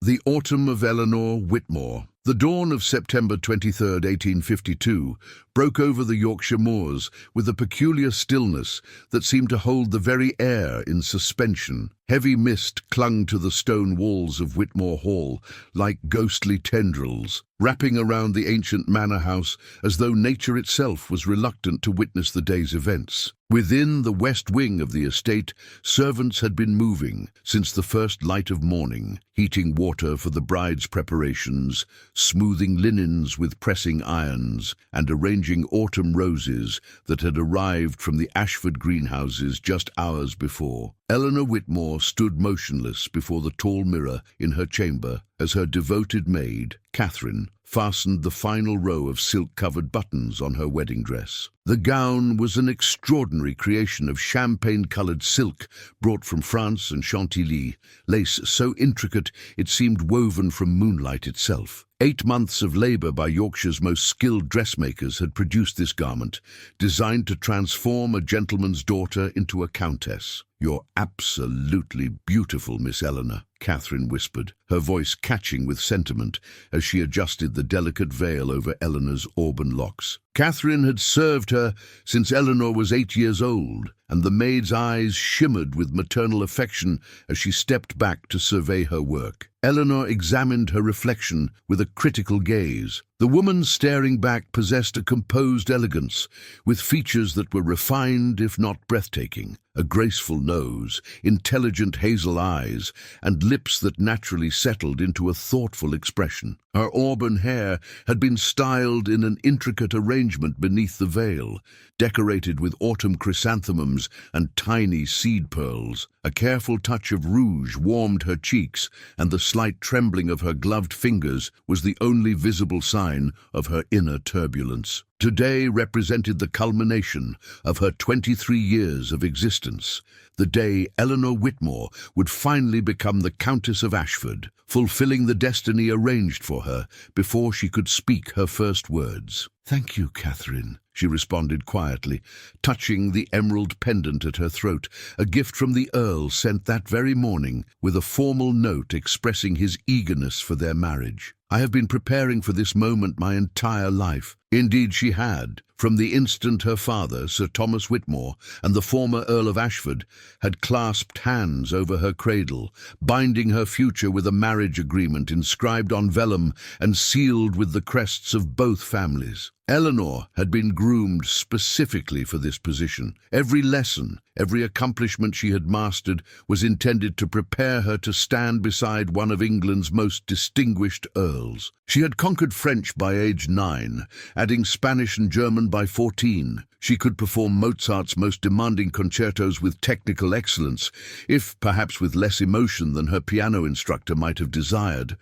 The Autumn of Eleanor Whitmore. The dawn of September 23, 1852, broke over the Yorkshire moors with a peculiar stillness that seemed to hold the very air in suspension. Heavy mist clung to the stone walls of Whitmore Hall like ghostly tendrils, wrapping around the ancient manor house as though nature itself was reluctant to witness the day's events. Within the west wing of the estate, servants had been moving since the first light of morning, heating water for the bride's preparations, smoothing linens with pressing irons, and arranging autumn roses that had arrived from the Ashford greenhouses just hours before. Eleanor Whitmore stood motionless before the tall mirror in her chamber as her devoted maid, Catherine, fastened the final row of silk-covered buttons on her wedding dress. The gown was an extraordinary creation of champagne-coloured silk brought from France and Chantilly, lace so intricate it seemed woven from moonlight itself. 8 months of labour by Yorkshire's most skilled dressmakers had produced this garment, designed to transform a gentleman's daughter into a countess. "You're absolutely beautiful, Miss Eleanor," Catherine whispered, her voice catching with sentiment as she adjusted the delicate veil over Eleanor's auburn locks. Catherine had served her since Eleanor was 8 years old, and the maid's eyes shimmered with maternal affection as she stepped back to survey her work. Eleanor examined her reflection with a critical gaze. The woman staring back possessed a composed elegance, with features that were refined if not breathtaking. A graceful nose, intelligent hazel eyes, and lips that naturally settled into a thoughtful expression. Her auburn hair had been styled in an intricate arrangement beneath the veil, decorated with autumn chrysanthemums and tiny seed pearls. A careful touch of rouge warmed her cheeks, and the slight trembling of her gloved fingers was the only visible sign of her inner turbulence. Today represented the culmination of her 23 years of existence, the day Eleanor Whitmore would finally become the Countess of Ashford, fulfilling the destiny arranged for her before she could speak her first words. "Thank you, Catherine," she responded quietly, touching the emerald pendant at her throat, a gift from the Earl sent that very morning with a formal note expressing his eagerness for their marriage. "I have been preparing for this moment my entire life." Indeed she had, from the instant her father, Sir Thomas Whitmore, and the former Earl of Ashford had clasped hands over her cradle, binding her future with a marriage agreement inscribed on vellum and sealed with the crests of both families. Eleanor had been groomed specifically for this position. Every lesson, every accomplishment she had mastered was intended to prepare her to stand beside one of England's most distinguished earls. She had conquered French by age 9, adding Spanish and German by 14. She could perform Mozart's most demanding concertos with technical excellence, if perhaps with less emotion than her piano instructor might have desired.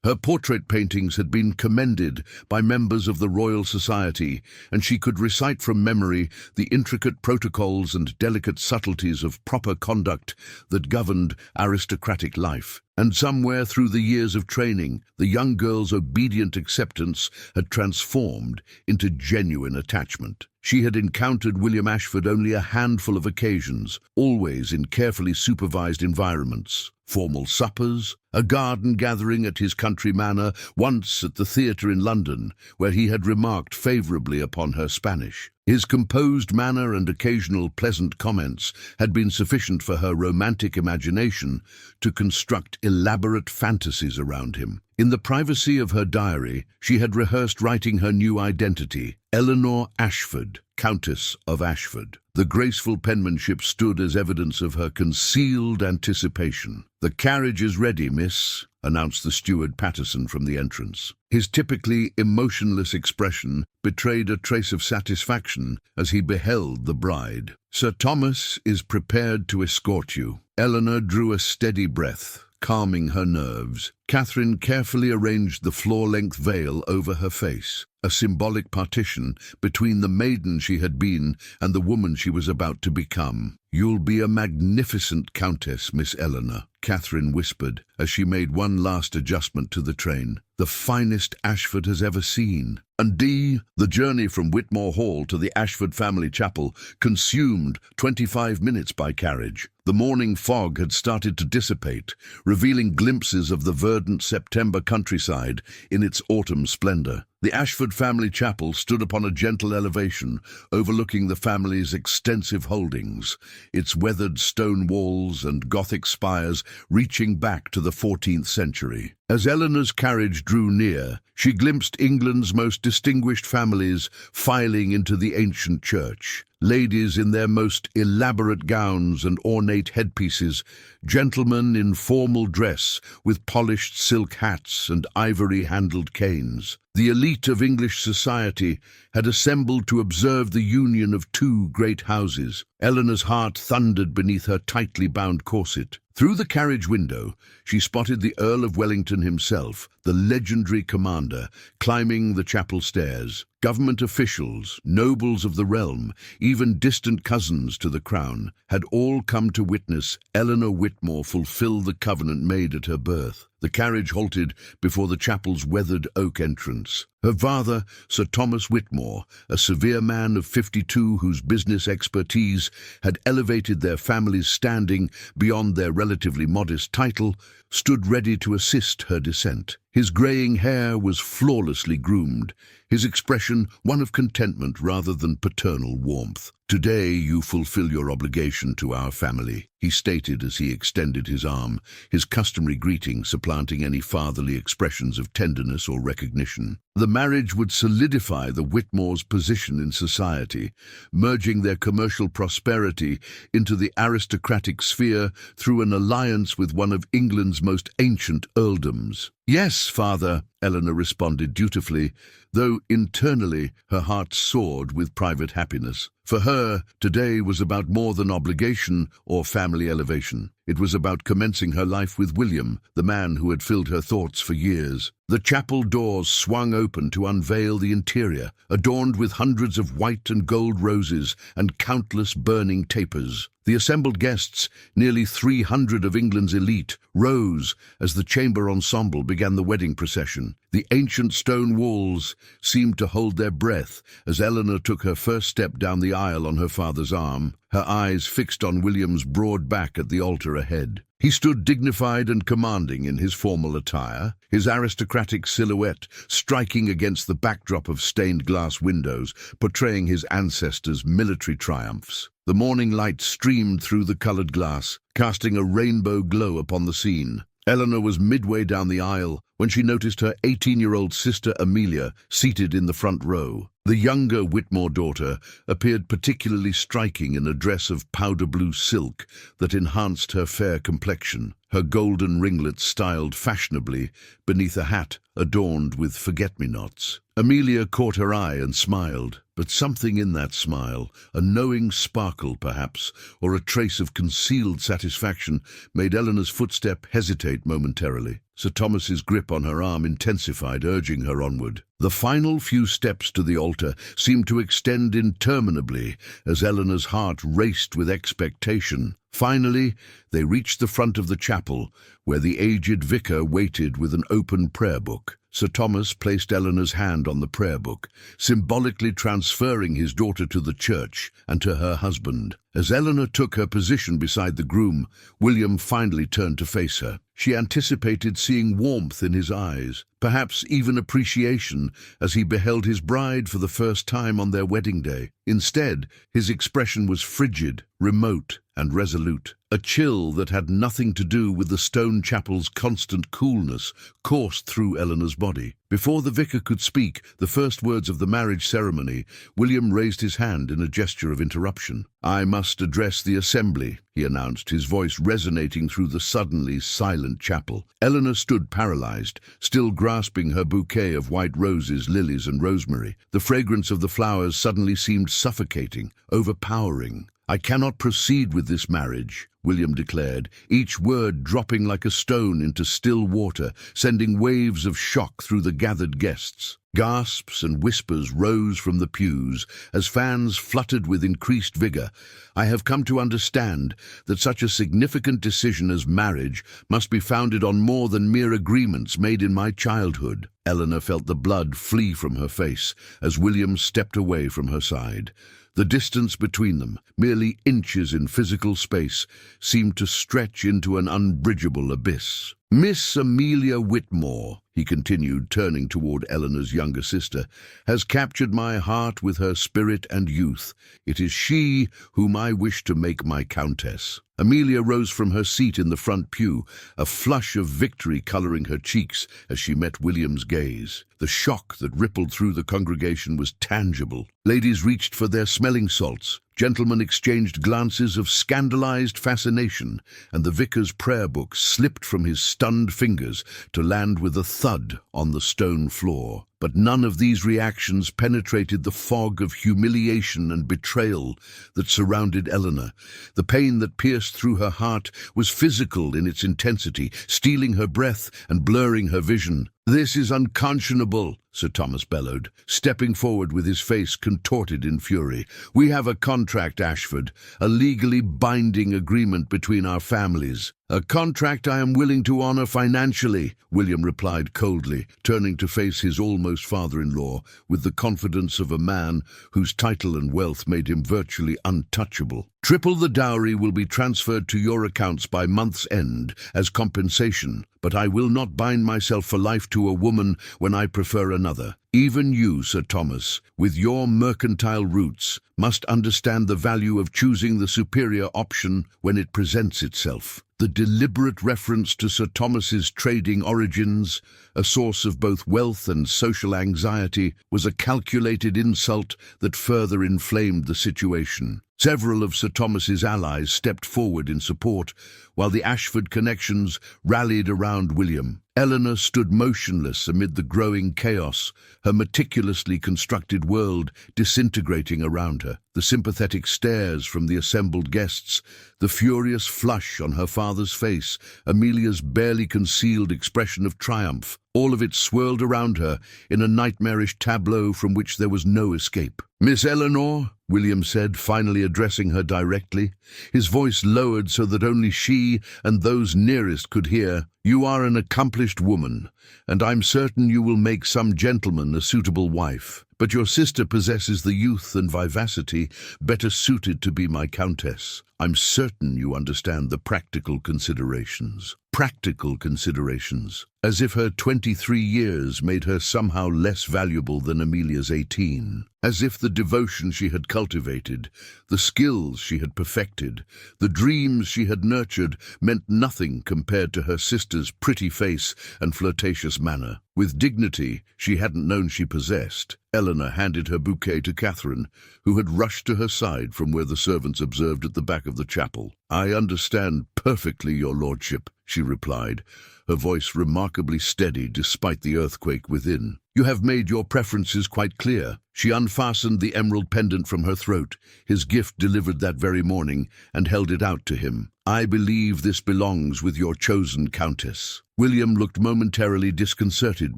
Her portrait paintings had been commended by members of the Royal Society, and she could recite from memory the intricate protocols and delicate subtleties of proper conduct that governed aristocratic life. And somewhere through the years of training, the young girl's obedient acceptance had transformed into genuine attachment. She had encountered William Ashford only a handful of occasions, always in carefully supervised environments. Formal suppers, a garden gathering at his country manor, once at the theatre in London, where he had remarked favourably upon her Spanish. His composed manner and occasional pleasant comments had been sufficient for her romantic imagination to construct elaborate fantasies around him. In the privacy of her diary, she had rehearsed writing her new identity, Eleanor Ashford, Countess of Ashford. The graceful penmanship stood as evidence of her concealed anticipation. "The carriage is ready, miss," announced the steward Patterson from the entrance. His typically emotionless expression betrayed a trace of satisfaction as he beheld the bride. "Sir Thomas is prepared to escort you." Eleanor drew a steady breath, calming her nerves. Catherine carefully arranged the floor-length veil over her face, a symbolic partition between the maiden she had been and the woman she was about to become. "You'll be a magnificent countess, Miss Eleanor," Catherine whispered as she made one last adjustment to the train. "The finest Ashford has ever seen." Indeed, the journey from Whitmore Hall to the Ashford family chapel consumed 25 minutes by carriage. The morning fog had started to dissipate, revealing glimpses of the verdant verdant September countryside in its autumn splendor. The Ashford family chapel stood upon a gentle elevation, overlooking the family's extensive holdings, its weathered stone walls and Gothic spires reaching back to the 14th century. As Eleanor's carriage drew near, she glimpsed England's most distinguished families filing into the ancient church. Ladies in their most elaborate gowns and ornate headpieces, gentlemen in formal dress with polished silk hats and ivory-handled canes. The elite of English society had assembled to observe the union of two great houses. Eleanor's heart thundered beneath her tightly bound corset. Through the carriage window, she spotted the Earl of Wellington himself, the legendary commander, climbing the chapel stairs. Government officials, nobles of the realm, even distant cousins to the crown, had all come to witness Eleanor Whitmore fulfill the covenant made at her birth. The carriage halted before the chapel's weathered oak entrance. Her father, Sir Thomas Whitmore, a severe man of 52 whose business expertise had elevated their family's standing beyond their relatively modest title, stood ready to assist her descent. His greying hair was flawlessly groomed, his expression one of contentment rather than paternal warmth. "Today you fulfill your obligation to our family," he stated as he extended his arm, his customary greeting supplanting any fatherly expressions of tenderness or recognition. The marriage would solidify the Whitmores' position in society, merging their commercial prosperity into the aristocratic sphere through an alliance with one of England's most ancient earldoms. "Yes, father," Eleanor responded dutifully, though internally her heart soared with private happiness. For her, today was about more than obligation or family elevation. It was about commencing her life with William, the man who had filled her thoughts for years. The chapel doors swung open to unveil the interior, adorned with hundreds of white and gold roses and countless burning tapers. The assembled guests, nearly 300 of England's elite, rose as the chamber ensemble began the wedding procession. The ancient stone walls seemed to hold their breath as Eleanor took her first step down the aisle on her father's arm, her eyes fixed on William's broad back at the altar ahead. He stood dignified and commanding in his formal attire, his aristocratic silhouette striking against the backdrop of stained glass windows, portraying his ancestors' military triumphs. The morning light streamed through the colored glass, casting a rainbow glow upon the scene. Eleanor was midway down the aisle when she noticed her 18-year-old sister Amelia seated in the front row. The younger Whitmore daughter appeared particularly striking in a dress of powder blue silk that enhanced her fair complexion, her golden ringlets styled fashionably beneath a hat adorned with forget-me-nots. Amelia caught her eye and smiled, but something in that smile, a knowing sparkle perhaps, or a trace of concealed satisfaction, made Eleanor's footstep hesitate momentarily. Sir Thomas's grip on her arm intensified, urging her onward. The final few steps to the altar seemed to extend interminably as Eleanor's heart raced with expectation. Finally, they reached the front of the chapel, where the aged vicar waited with an open prayer book. Sir Thomas placed Eleanor's hand on the prayer book, symbolically transferring his daughter to the church and to her husband. As Eleanor took her position beside the groom, William finally turned to face her. She anticipated seeing warmth in his eyes, perhaps even appreciation as he beheld his bride for the first time on their wedding day. Instead, his expression was frigid, remote, and resolute. A chill that had nothing to do with the stone chapel's constant coolness coursed through Eleanor's body. Before the vicar could speak the first words of the marriage ceremony, William raised his hand in a gesture of interruption. "I must address the assembly," he announced, his voice resonating through the suddenly silent chapel. Eleanor stood paralyzed, still grasping her bouquet of white roses, lilies, and rosemary. The fragrance of the flowers suddenly seemed suffocating, overpowering. "I cannot proceed with this marriage," William declared, each word dropping like a stone into still water, sending waves of shock through the gathered guests. Gasps and whispers rose from the pews as fans fluttered with increased vigor. "I have come to understand that such a significant decision as marriage must be founded on more than mere agreements made in my childhood." Eleanor felt the blood flee from her face as William stepped away from her side. The distance between them, merely inches in physical space, seemed to stretch into an unbridgeable abyss. Miss Amelia Whitmore, he continued, turning toward Eleanor's younger sister, has captured my heart with her spirit and youth. It is she whom I wish to make my countess. Amelia rose from her seat in the front pew, a flush of victory coloring her cheeks as she met William's gaze. The shock that rippled through the congregation was tangible. Ladies reached for their smelling salts. Gentlemen exchanged glances of scandalized fascination, and the vicar's prayer book slipped from his stunned fingers to land with a thud on the stone floor. But none of these reactions penetrated the fog of humiliation and betrayal that surrounded Eleanor. The pain that pierced through her heart was physical in its intensity, stealing her breath and blurring her vision. "This is unconscionable," Sir Thomas bellowed, stepping forward with his face contorted in fury. "We have a contract, Ashford, a legally binding agreement between our families." "A contract I am willing to honor financially," William replied coldly, turning to face his almost father-in-law with the confidence of a man whose title and wealth made him virtually untouchable. "Triple the dowry will be transferred to your accounts by month's end as compensation, but I will not bind myself for life to a woman when I prefer another. Even you, Sir Thomas, with your mercantile roots, must understand the value of choosing the superior option when it presents itself." The deliberate reference to Sir Thomas's trading origins, a source of both wealth and social anxiety, was a calculated insult that further inflamed the situation. Several of Sir Thomas's allies stepped forward in support, while the Ashford connections rallied around William. Eleanor stood motionless amid the growing chaos, her meticulously constructed world disintegrating around her. The sympathetic stares from the assembled guests, the furious flush on her father's face, Amelia's barely concealed expression of triumph, all of it swirled around her in a nightmarish tableau from which there was no escape. "Miss Eleanor," William said, finally addressing her directly, his voice lowered so that only she and those nearest could hear, "you are an accomplished woman, and I'm certain you will make some gentleman a suitable wife. But your sister possesses the youth and vivacity better suited to be my countess. I'm certain you understand the practical considerations." Practical considerations, as if her 23 years made her somehow less valuable than Amelia's 18. As if the devotion she had cultivated, the skills she had perfected, the dreams she had nurtured meant nothing compared to her sister's pretty face and flirtatious manner. With dignity she hadn't known she possessed, Eleanor handed her bouquet to Catherine, who had rushed to her side from where the servants observed at the back of the chapel. "I understand perfectly, your lordship," she replied, her voice remarkably steady despite the earthquake within. "You have made your preferences quite clear." She unfastened the emerald pendant from her throat, his gift delivered that very morning, and held it out to him. "I believe this belongs with your chosen countess." William looked momentarily disconcerted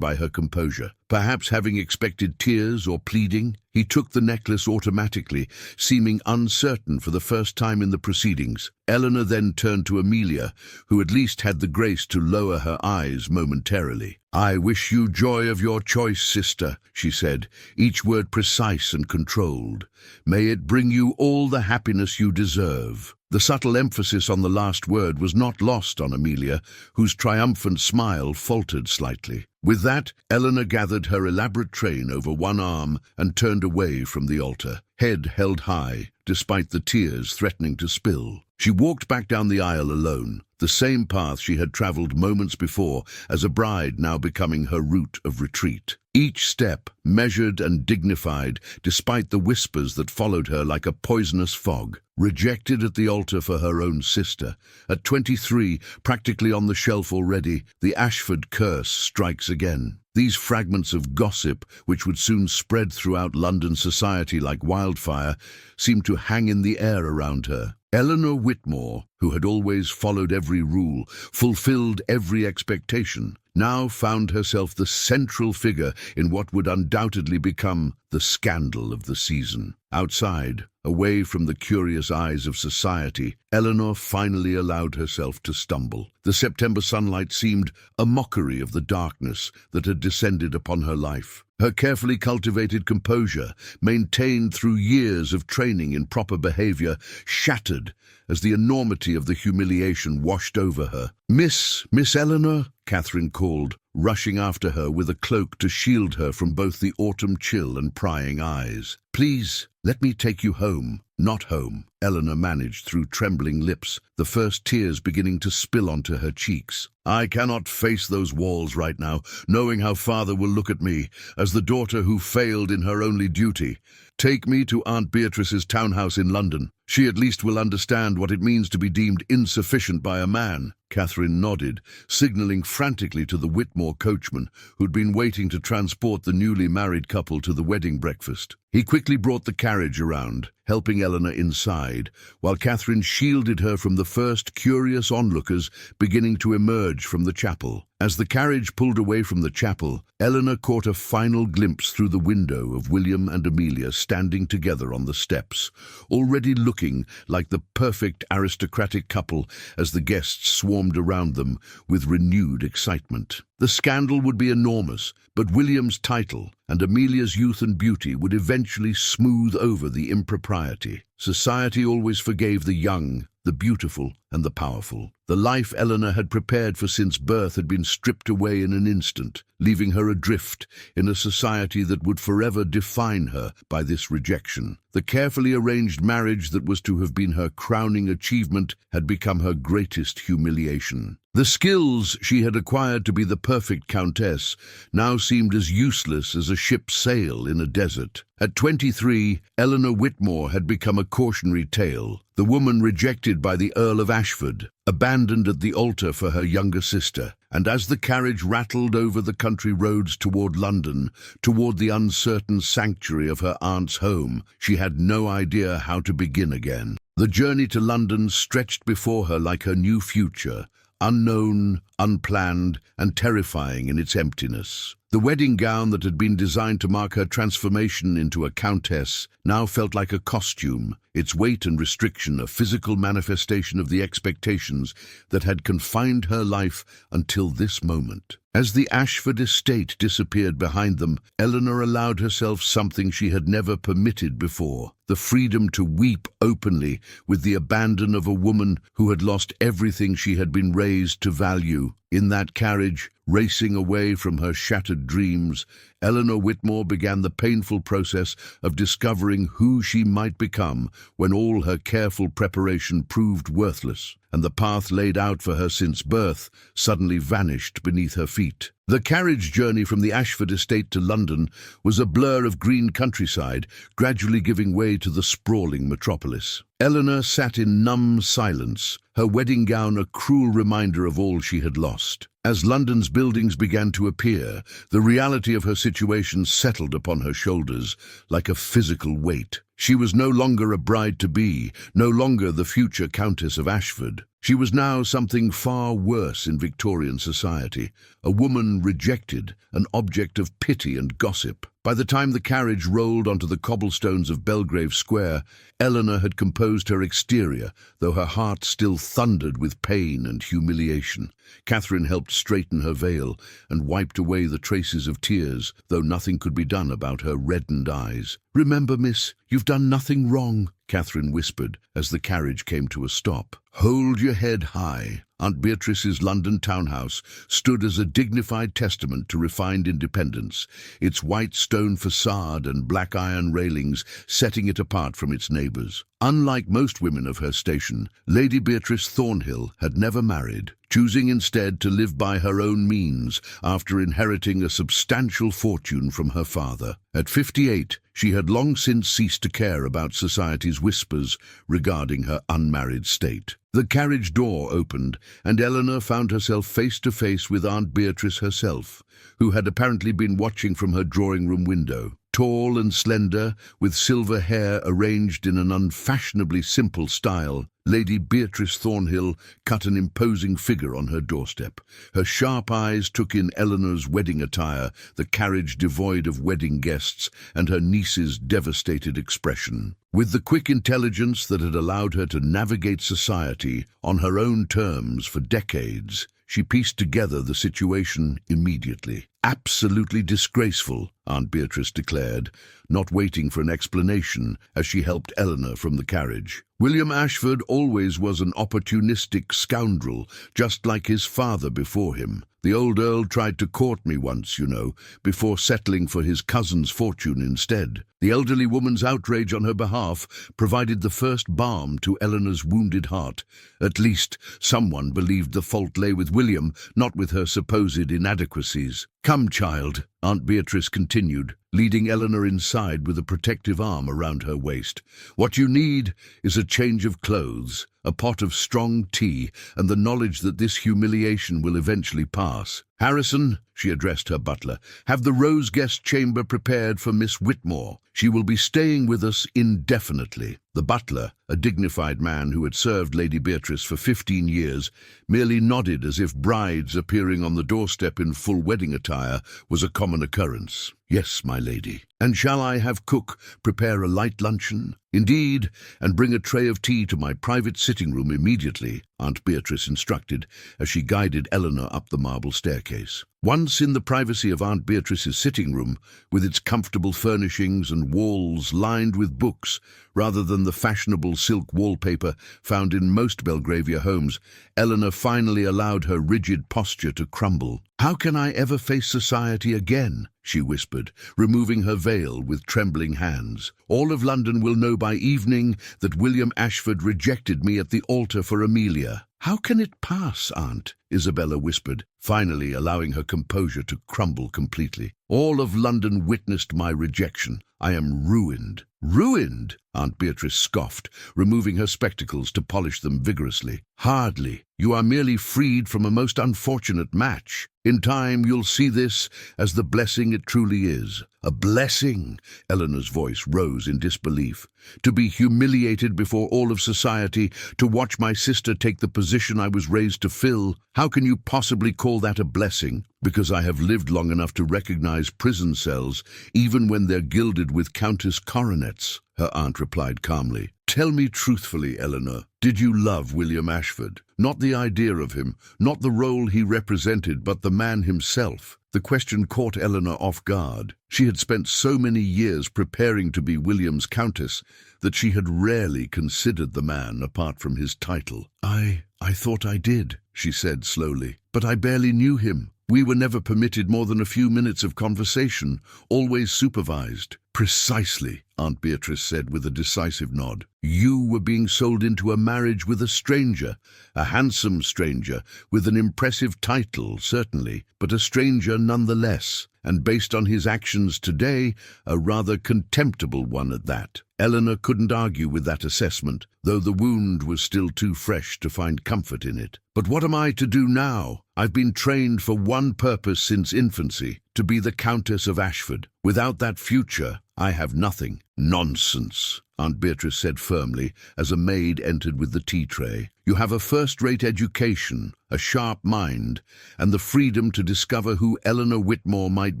by her composure. Perhaps having expected tears or pleading, he took the necklace automatically, seeming uncertain for the first time in the proceedings. Eleanor then turned to Amelia, who at least had the grace to lower her eyes momentarily. "I wish you joy of your choice, sister," she said, each word precise and controlled. "May it bring you all the happiness you deserve." The subtle emphasis on the last word was not lost on Amelia, whose triumphant smile faltered slightly. With that, Eleanor gathered her elaborate train over one arm and turned away from the altar, head held high, despite the tears threatening to spill. She walked back down the aisle alone, the same path she had traveled moments before, as a bride now becoming her route of retreat. Each step measured and dignified, despite the whispers that followed her like a poisonous fog. Rejected at the altar for her own sister. At 23, practically on the shelf already, the Ashford curse strikes again. These fragments of gossip, which would soon spread throughout London society like wildfire, seemed to hang in the air around her. Eleanor Whitmore, who had always followed every rule, fulfilled every expectation, now found herself the central figure in what would undoubtedly become the scandal of the season. Outside, away from the curious eyes of society, Eleanor finally allowed herself to stumble. The September sunlight seemed a mockery of the darkness that had descended upon her life. Her carefully cultivated composure, maintained through years of training in proper behavior, shattered as the enormity reality of the humiliation washed over her. Miss Eleanor," Catherine called, rushing after her with a cloak to shield her from both the autumn chill and prying eyes. "Please, let me take you home." "Not home," Eleanor managed through trembling lips, the first tears beginning to spill onto her cheeks. "I cannot face those walls right now, knowing how Father will look at me, as the daughter who failed in her only duty. Take me to Aunt Beatrice's townhouse in London. She at least will understand what it means to be deemed insufficient by a man." Catherine nodded, signaling frantically to the Whitmore coachman, who'd been waiting to transport the newly married couple to the wedding breakfast. He quickly brought the carriage around, helping Eleanor inside, while Catherine shielded her from the first curious onlookers beginning to emerge from the chapel. As the carriage pulled away from the chapel, Eleanor caught a final glimpse through the window of William and Amelia standing together on the steps, already looking like the perfect aristocratic couple as the guests swarmed around them with renewed excitement. The scandal would be enormous, but William's title and Amelia's youth and beauty would eventually smooth over the impropriety. Society always forgave the young, the beautiful, and the powerful. The life Eleanor had prepared for since birth had been stripped away in an instant, leaving her adrift in a society that would forever define her by this rejection. The carefully arranged marriage that was to have been her crowning achievement had become her greatest humiliation. The skills she had acquired to be the perfect countess now seemed as useless as a ship's sail in a desert. At 23, Eleanor Whitmore had become a cautionary tale, the woman rejected by the Earl of Ashford, abandoned at the altar for her younger sister. And as the carriage rattled over the country roads toward London, toward the uncertain sanctuary of her aunt's home, she had no idea how to begin again. The journey to London stretched before her like her new future, unknown, unplanned, and terrifying in its emptiness. The wedding gown that had been designed to mark her transformation into a countess now felt like a costume, its weight and restriction a physical manifestation of the expectations that had confined her life until this moment. As the Ashford estate disappeared behind them, Eleanor allowed herself something she had never permitted before, the freedom to weep openly with the abandon of a woman who had lost everything she had been raised to value. In that carriage, racing away from her shattered dreams, Eleanor Whitmore began the painful process of discovering who she might become when all her careful preparation proved worthless, and the path laid out for her since birth suddenly vanished beneath her feet. The carriage journey from the Ashford estate to London was a blur of green countryside, gradually giving way to the sprawling metropolis. Eleanor sat in numb silence, her wedding gown a cruel reminder of all she had lost. As London's buildings began to appear, the reality of her situation settled upon her shoulders like a physical weight. She was no longer a bride-to-be, no longer the future Countess of Ashford. She was now something far worse in Victorian society, a woman rejected, an object of pity and gossip. By the time the carriage rolled onto the cobblestones of Belgrave Square, Eleanor had composed her exterior, though her heart still thundered with pain and humiliation. Catherine helped straighten her veil and wiped away the traces of tears, though nothing could be done about her reddened eyes. "Remember, miss, you've done nothing wrong," Catherine whispered as the carriage came to a stop. "Hold your head high." Aunt Beatrice's London townhouse stood as a dignified testament to refined independence, its white stone facade and black iron railings setting it apart from its neighbours. Unlike most women of her station, Lady Beatrice Thornhill had never married, choosing instead to live by her own means after inheriting a substantial fortune from her father. At 58, she had long since ceased to care about society's whispers regarding her unmarried state. The carriage door opened, and Eleanor found herself face to face with Aunt Beatrice herself, who had apparently been watching from her drawing-room window. Tall and slender, with silver hair arranged in an unfashionably simple style, Lady Beatrice Thornhill cut an imposing figure on her doorstep. Her sharp eyes took in Eleanor's wedding attire, the carriage devoid of wedding guests, and her niece's devastated expression. With the quick intelligence that had allowed her to navigate society on her own terms for decades, she pieced together the situation immediately. Absolutely disgraceful, Aunt Beatrice declared, not waiting for an explanation as she helped Eleanor from the carriage. William Ashford always was an opportunistic scoundrel, just like his father before him. The old Earl tried to court me once, you know, before settling for his cousin's fortune instead. The elderly woman's outrage on her behalf provided the first balm to Eleanor's wounded heart. At least someone believed the fault lay with William, not with her supposed inadequacies. "Come, child," Aunt Beatrice continued, leading Eleanor inside with a protective arm around her waist. "What you need is a change of clothes, a pot of strong tea, and the knowledge that this humiliation will eventually pass. Harrison," she addressed her butler, "have the rose guest chamber prepared for Miss Whitmore. She will be staying with us indefinitely." The butler, a dignified man who had served Lady Beatrice for 15 years, merely nodded as if brides appearing on the doorstep in full wedding attire was a common occurrence. "Yes, my lady. And shall I have cook prepare a light luncheon?" "Indeed, and bring a tray of tea to my private sitting room immediately," Aunt Beatrice instructed as she guided Eleanor up the marble staircase. Once in the privacy of Aunt Beatrice's sitting room, with its comfortable furnishings and walls lined with books, rather than the fashionable silk wallpaper found in most Belgravia homes, Eleanor finally allowed her rigid posture to crumble. "How can I ever face society again?" she whispered, removing her veil with trembling hands. "All of London will know by evening that William Ashford rejected me at the altar for Amelia." "How can it pass, Aunt?" Isabella whispered, finally allowing her composure to crumble completely. "All of London witnessed my rejection. I am ruined." "Ruined?" Aunt Beatrice scoffed, removing her spectacles to polish them vigorously. "Hardly. You are merely freed from a most unfortunate match. In time you'll see this as the blessing it truly is." "A blessing?" Eleanor's voice rose in disbelief. "To be humiliated before all of society, to watch my sister take the position I was raised to fill. How can you possibly call that a blessing?" "Because I have lived long enough to recognize prison cells, even when they're gilded with countess coronets," her aunt replied calmly. "Tell me truthfully, Eleanor, did you love William Ashford? Not the idea of him, not the role he represented, but the man himself." The question caught Eleanor off guard. She had spent so many years preparing to be William's countess that she had rarely considered the man apart from his title. I thought I did," she said slowly, "but I barely knew him. We were never permitted more than a few minutes of conversation, always supervised." "Precisely," Aunt Beatrice said with a decisive nod. "You were being sold into a marriage with a stranger, a handsome stranger, with an impressive title, certainly, but a stranger nonetheless, and based on his actions today, a rather contemptible one at that." Eleanor couldn't argue with that assessment, though the wound was still too fresh to find comfort in it. "But what am I to do now? I've been trained for one purpose since infancy, to be the Countess of Ashford. Without that future, I have nothing." "Nonsense," Aunt Beatrice said firmly as a maid entered with the tea tray. "You have a first-rate education, a sharp mind, and the freedom to discover who Eleanor Whitmore might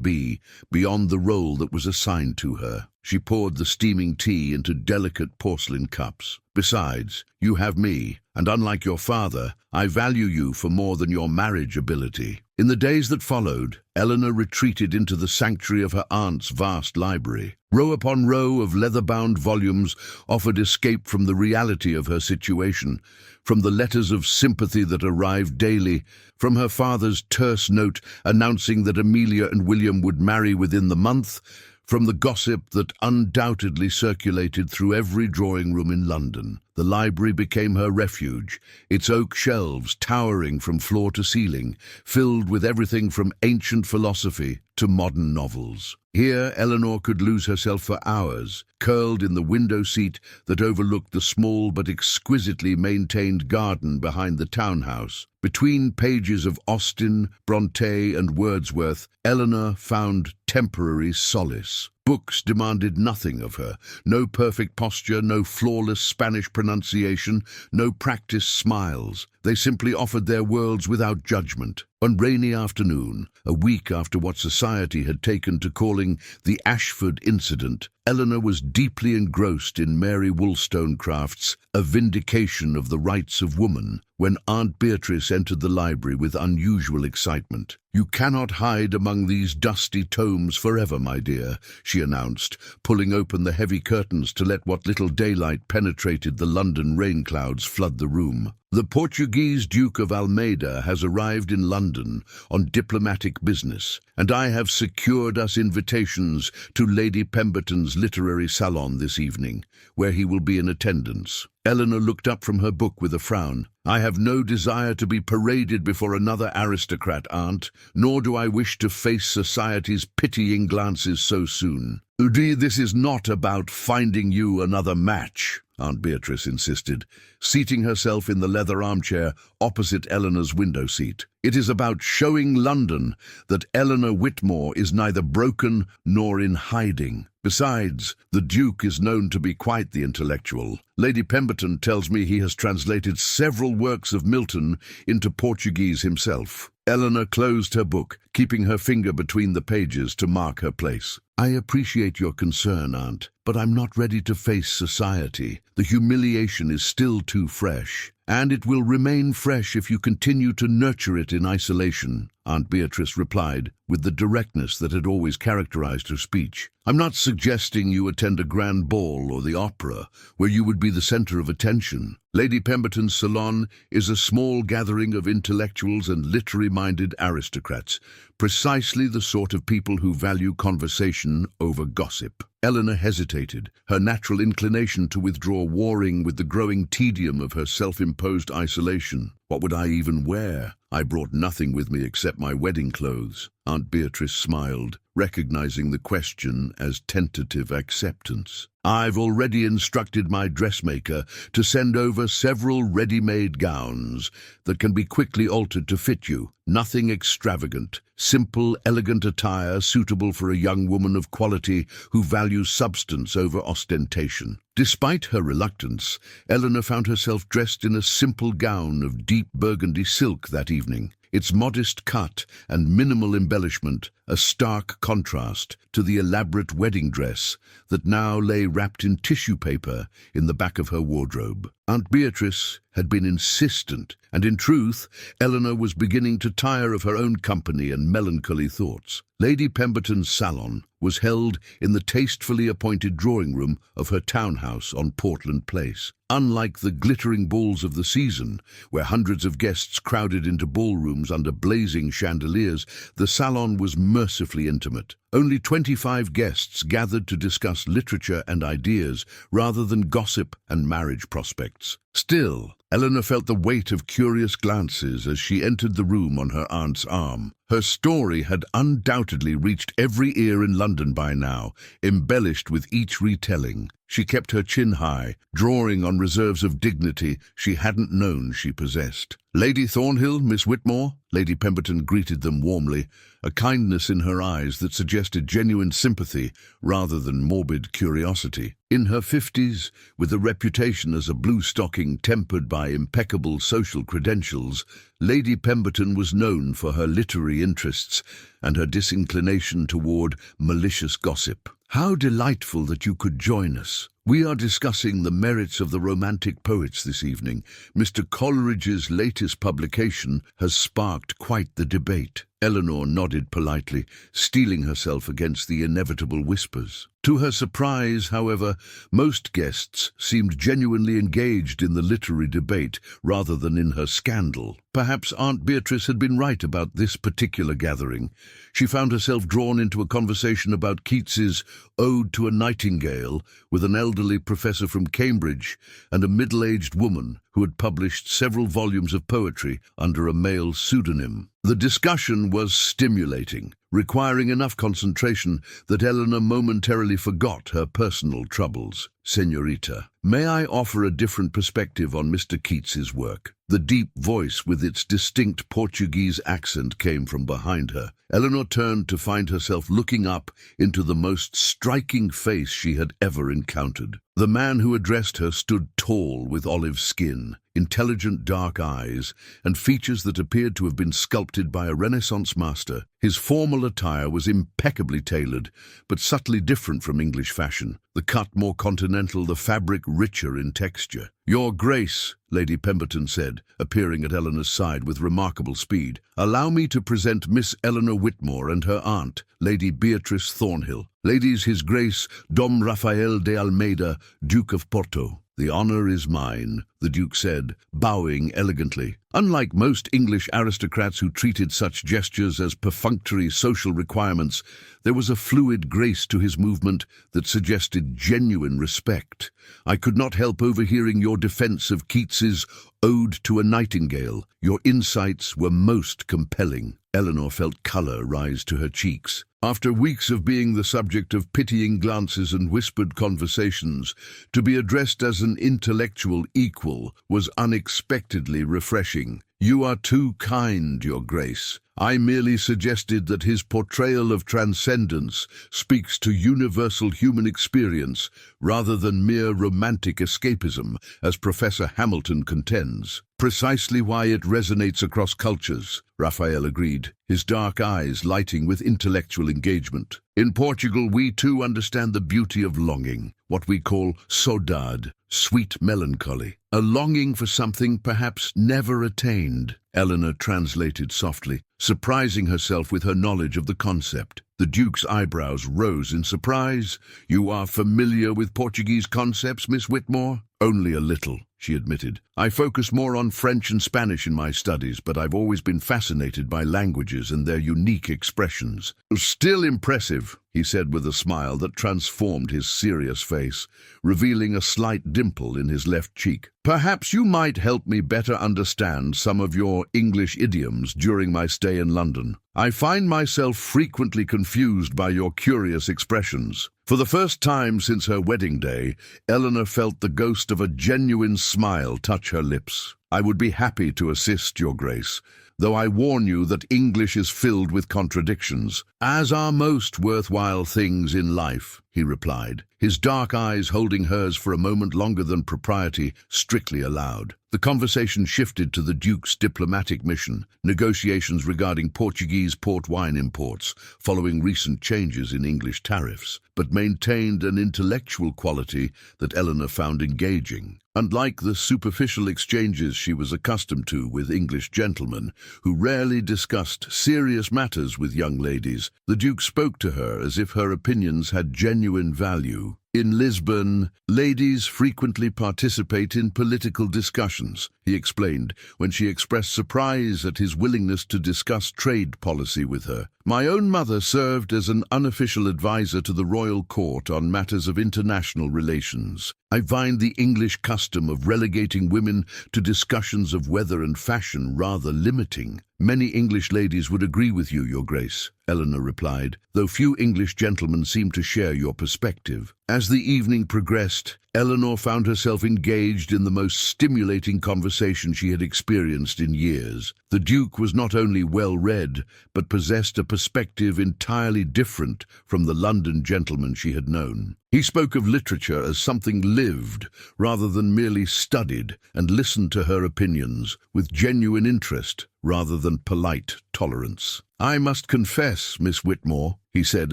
be beyond the role that was assigned to her." She poured the steaming tea into delicate porcelain cups. "Besides, you have me, and unlike your father, I value you for more than your marriage ability." In the days that followed, Eleanor retreated into the sanctuary of her aunt's vast library. Row upon row of leather-bound volumes offered escape from the reality of her situation, from the letters of sympathy that arrived daily, from her father's terse note announcing that Amelia and William would marry within the month, from the gossip that undoubtedly circulated through every drawing room in London. The library became her refuge, its oak shelves towering from floor to ceiling, filled with everything from ancient philosophy to modern novels. Here Eleanor could lose herself for hours, curled in the window seat that overlooked the small but exquisitely maintained garden behind the townhouse. Between pages of Austen, Bronte, and Wordsworth, Eleanor found temporary solace. Books demanded nothing of her. No perfect posture, no flawless Spanish pronunciation, no practiced smiles. They simply offered their worlds without judgment. One rainy afternoon, a week after what society had taken to calling the Ashford incident, Eleanor was deeply engrossed in Mary Wollstonecraft's A Vindication of the Rights of Woman when Aunt Beatrice entered the library with unusual excitement. "You cannot hide among these dusty tomes forever, my dear," she announced, pulling open the heavy curtains to let what little daylight penetrated the London rain clouds flood the room. "The Portuguese Duke of Almeida has arrived in London on diplomatic business, and I have secured us invitations to Lady Pemberton's literary salon this evening, where he will be in attendance." Eleanor looked up from her book with a frown. "I have no desire to be paraded before another aristocrat, Aunt, nor do I wish to face society's pitying glances so soon." "This is not about finding you another match," Aunt Beatrice insisted, seating herself in the leather armchair opposite Eleanor's window seat. "It is about showing London that Eleanor Whitmore is neither broken nor in hiding. Besides, the Duke is known to be quite the intellectual. Lady Pemberton tells me he has translated several works of Milton into Portuguese himself." Eleanor closed her book, keeping her finger between the pages to mark her place. "I appreciate your concern, Aunt, but I'm not ready to face society. The humiliation is still too fresh, and it will remain fresh if you continue to nurture it in isolation," Aunt Beatrice replied, with the directness that had always characterized her speech. "I'm not suggesting you attend a grand ball or the opera, where you would be the center of attention. Lady Pemberton's salon is a small gathering of intellectuals and literary-minded aristocrats, precisely the sort of people who value conversation over gossip." Eleanor hesitated, her natural inclination to withdraw warring with the growing tedium of her self-imposed isolation. "What would I even wear? I brought nothing with me except my wedding clothes." Aunt Beatrice smiled, recognizing the question as tentative acceptance. "I've already instructed my dressmaker to send over several ready-made gowns that can be quickly altered to fit you. Nothing extravagant, simple, elegant attire suitable for a young woman of quality who values substance over ostentation." Despite her reluctance, Eleanor found herself dressed in a simple gown of deep burgundy silk that evening. Its modest cut and minimal embellishment a stark contrast to the elaborate wedding dress that now lay wrapped in tissue paper in the back of her wardrobe. Aunt Beatrice had been insistent, and in truth, Eleanor was beginning to tire of her own company and melancholy thoughts. Lady Pemberton's salon was held in the tastefully appointed drawing-room of her townhouse on Portland Place. Unlike the glittering balls of the season, where hundreds of guests crowded into ballrooms under blazing chandeliers, the salon was mercifully intimate. Only 25 guests gathered to discuss literature and ideas rather than gossip and marriage prospects. Still, Eleanor felt the weight of curious glances as she entered the room on her aunt's arm. Her story had undoubtedly reached every ear in London by now, embellished with each retelling. She kept her chin high, drawing on reserves of dignity she hadn't known she possessed. "Lady Thornhill, Miss Whitmore," Lady Pemberton greeted them warmly, a kindness in her eyes that suggested genuine sympathy rather than morbid curiosity. In her 50s, with a reputation as a blue-stocking tempered by impeccable social credentials, Lady Pemberton was known for her literary interests and her disinclination toward malicious gossip. "How delightful that you could join us. We are discussing the merits of the Romantic poets this evening. Mr. Coleridge's latest publication has sparked quite the debate." Eleanor nodded politely, steeling herself against the inevitable whispers. To her surprise, however, most guests seemed genuinely engaged in the literary debate rather than in her scandal. Perhaps Aunt Beatrice had been right about this particular gathering. She found herself drawn into a conversation about Keats's Ode to a Nightingale with an elderly professor from Cambridge and a middle-aged woman who had published several volumes of poetry under a male pseudonym. The discussion was stimulating, requiring enough concentration that Eleanor momentarily forgot her personal troubles. "Señorita, may I offer a different perspective on Mr. Keats's work?" The deep voice with its distinct Portuguese accent came from behind her. Eleanor turned to find herself looking up into the most striking face she had ever encountered. The man who addressed her stood tall with olive skin, intelligent dark eyes, and features that appeared to have been sculpted by a Renaissance master. His formal attire was impeccably tailored, but subtly different from English fashion, the cut more continental, the fabric richer in texture. "Your Grace," Lady Pemberton said, appearing at Eleanor's side with remarkable speed, "allow me to present Miss Eleanor Whitmore and her aunt, Lady Beatrice Thornhill. Ladies, His Grace, Dom Rafael de Almeida, Duke of Porto." "The honor is mine," the Duke said, bowing elegantly. Unlike most English aristocrats who treated such gestures as perfunctory social requirements, there was a fluid grace to his movement that suggested genuine respect. "I could not help overhearing your defense of Keats's Ode to a Nightingale. Your insights were most compelling." Eleanor felt color rise to her cheeks. After weeks of being the subject of pitying glances and whispered conversations, to be addressed as an intellectual equal was unexpectedly refreshing. "You are too kind, Your Grace. I merely suggested that his portrayal of transcendence speaks to universal human experience rather than mere romantic escapism, as Professor Hamilton contends. Precisely why it resonates across cultures," Raphael agreed, his dark eyes lighting with intellectual engagement. "In Portugal, we too understand the beauty of longing, what we call saudade, sweet melancholy, a longing for something perhaps never attained." Eleanor translated softly, surprising herself with her knowledge of the concept. The Duke's eyebrows rose in surprise. "You are familiar with Portuguese concepts, Miss Whitmore?" "Only a little," she admitted. "I focus more on French and Spanish in my studies, but I've always been fascinated by languages and their unique expressions." "Still impressive," he said with a smile that transformed his serious face, revealing a slight dimple in his left cheek. "Perhaps you might help me better understand some of your English idioms during my stay in London. I find myself frequently confused by your curious expressions." For the first time since her wedding day, Eleanor felt the ghost of a genuine smile touch her lips. "I would be happy to assist, Your Grace, though I warn you that English is filled with contradictions, as are most worthwhile things in life," he replied, his dark eyes holding hers for a moment longer than propriety strictly allowed. The conversation shifted to the Duke's diplomatic mission, negotiations regarding Portuguese port wine imports, following recent changes in English tariffs, but maintained an intellectual quality that Eleanor found engaging. Unlike the superficial exchanges she was accustomed to with English gentlemen, who rarely discussed serious matters with young ladies, the Duke spoke to her as if her opinions had genuine value. "In Lisbon, ladies frequently participate in political discussions," he explained, when she expressed surprise at his willingness to discuss trade policy with her. "My own mother served as an unofficial advisor to the royal court on matters of international relations. I find the English custom of relegating women to discussions of weather and fashion rather limiting." "Many English ladies would agree with you, Your Grace," Eleanor replied, "though few English gentlemen seem to share your perspective." As the evening progressed, Eleanor found herself engaged in the most stimulating conversation she had experienced in years. The Duke was not only well-read, but possessed a perspective entirely different from the London gentleman she had known. He spoke of literature as something lived, rather than merely studied, and listened to her opinions with genuine interest, rather than polite tolerance. "I must confess, Miss Whitmore," he said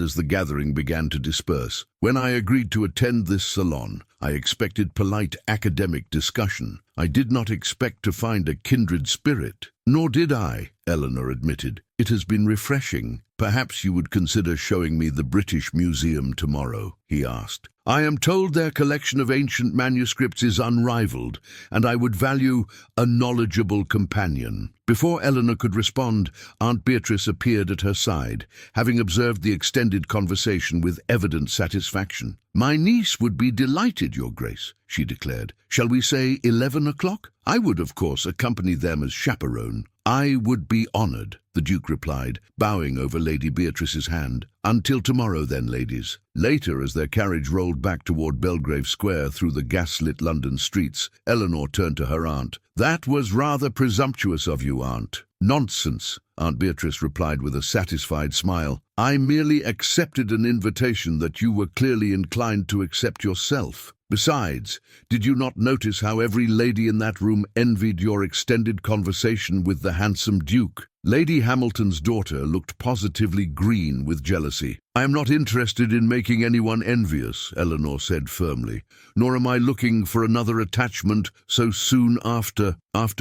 as the gathering began to disperse, "when I agreed to attend this salon, I expected polite academic discussion. I did not expect to find a kindred spirit." "Nor did I," Eleanor admitted. "It has been refreshing. Perhaps you would consider showing me the British Museum tomorrow," he asked. "I am told their collection of ancient manuscripts is unrivaled, and I would value a knowledgeable companion." Before Eleanor could respond, Aunt Beatrice appeared at her side, having observed the extended conversation with evident satisfaction. "My niece would be delighted, Your Grace," she declared. "Shall we say 11 o'clock? I would, of course, accompany them as chaperone." "I would be honored." the Duke replied, bowing over Lady Beatrice's hand. "Until tomorrow then, ladies." Later, as their carriage rolled back toward Belgrave Square through the gas-lit London streets, Eleanor turned to her aunt. "That was rather presumptuous of you, Aunt." "Nonsense," Aunt Beatrice replied with a satisfied smile. "I merely accepted an invitation that you were clearly inclined to accept yourself. Besides, did you not notice how every lady in that room envied your extended conversation with the handsome Duke?" Lady Hamilton's daughter looked positively green with jealousy. "I am not interested in making anyone envious," Eleanor said firmly, "nor am I looking for another attachment so soon after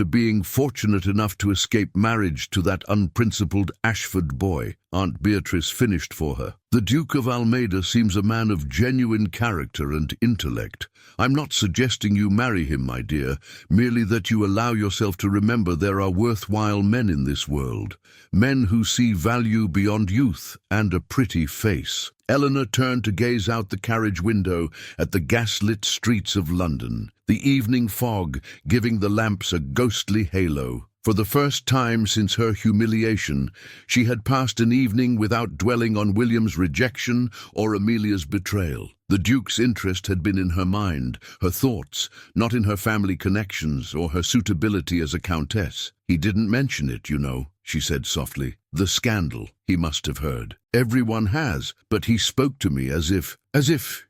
being fortunate enough to escape marriage to that unprincipled Ashford boy." Aunt Beatrice finished for her. "The Duke of Almeida seems a man of genuine character and intellect. I'm not suggesting you marry him, my dear, merely that you allow yourself to remember there are worthwhile men in this world, men who see value beyond youth and a pretty face." Eleanor turned to gaze out the carriage window at the gas-lit streets of London, the evening fog giving the lamps a ghostly halo. For the first time since her humiliation, she had passed an evening without dwelling on William's rejection or Amelia's betrayal. The Duke's interest had been in her mind, her thoughts, not in her family connections or her suitability as a countess. "He didn't mention it, you know," she said softly. "The scandal, he must have heard. Everyone has, but he spoke to me as if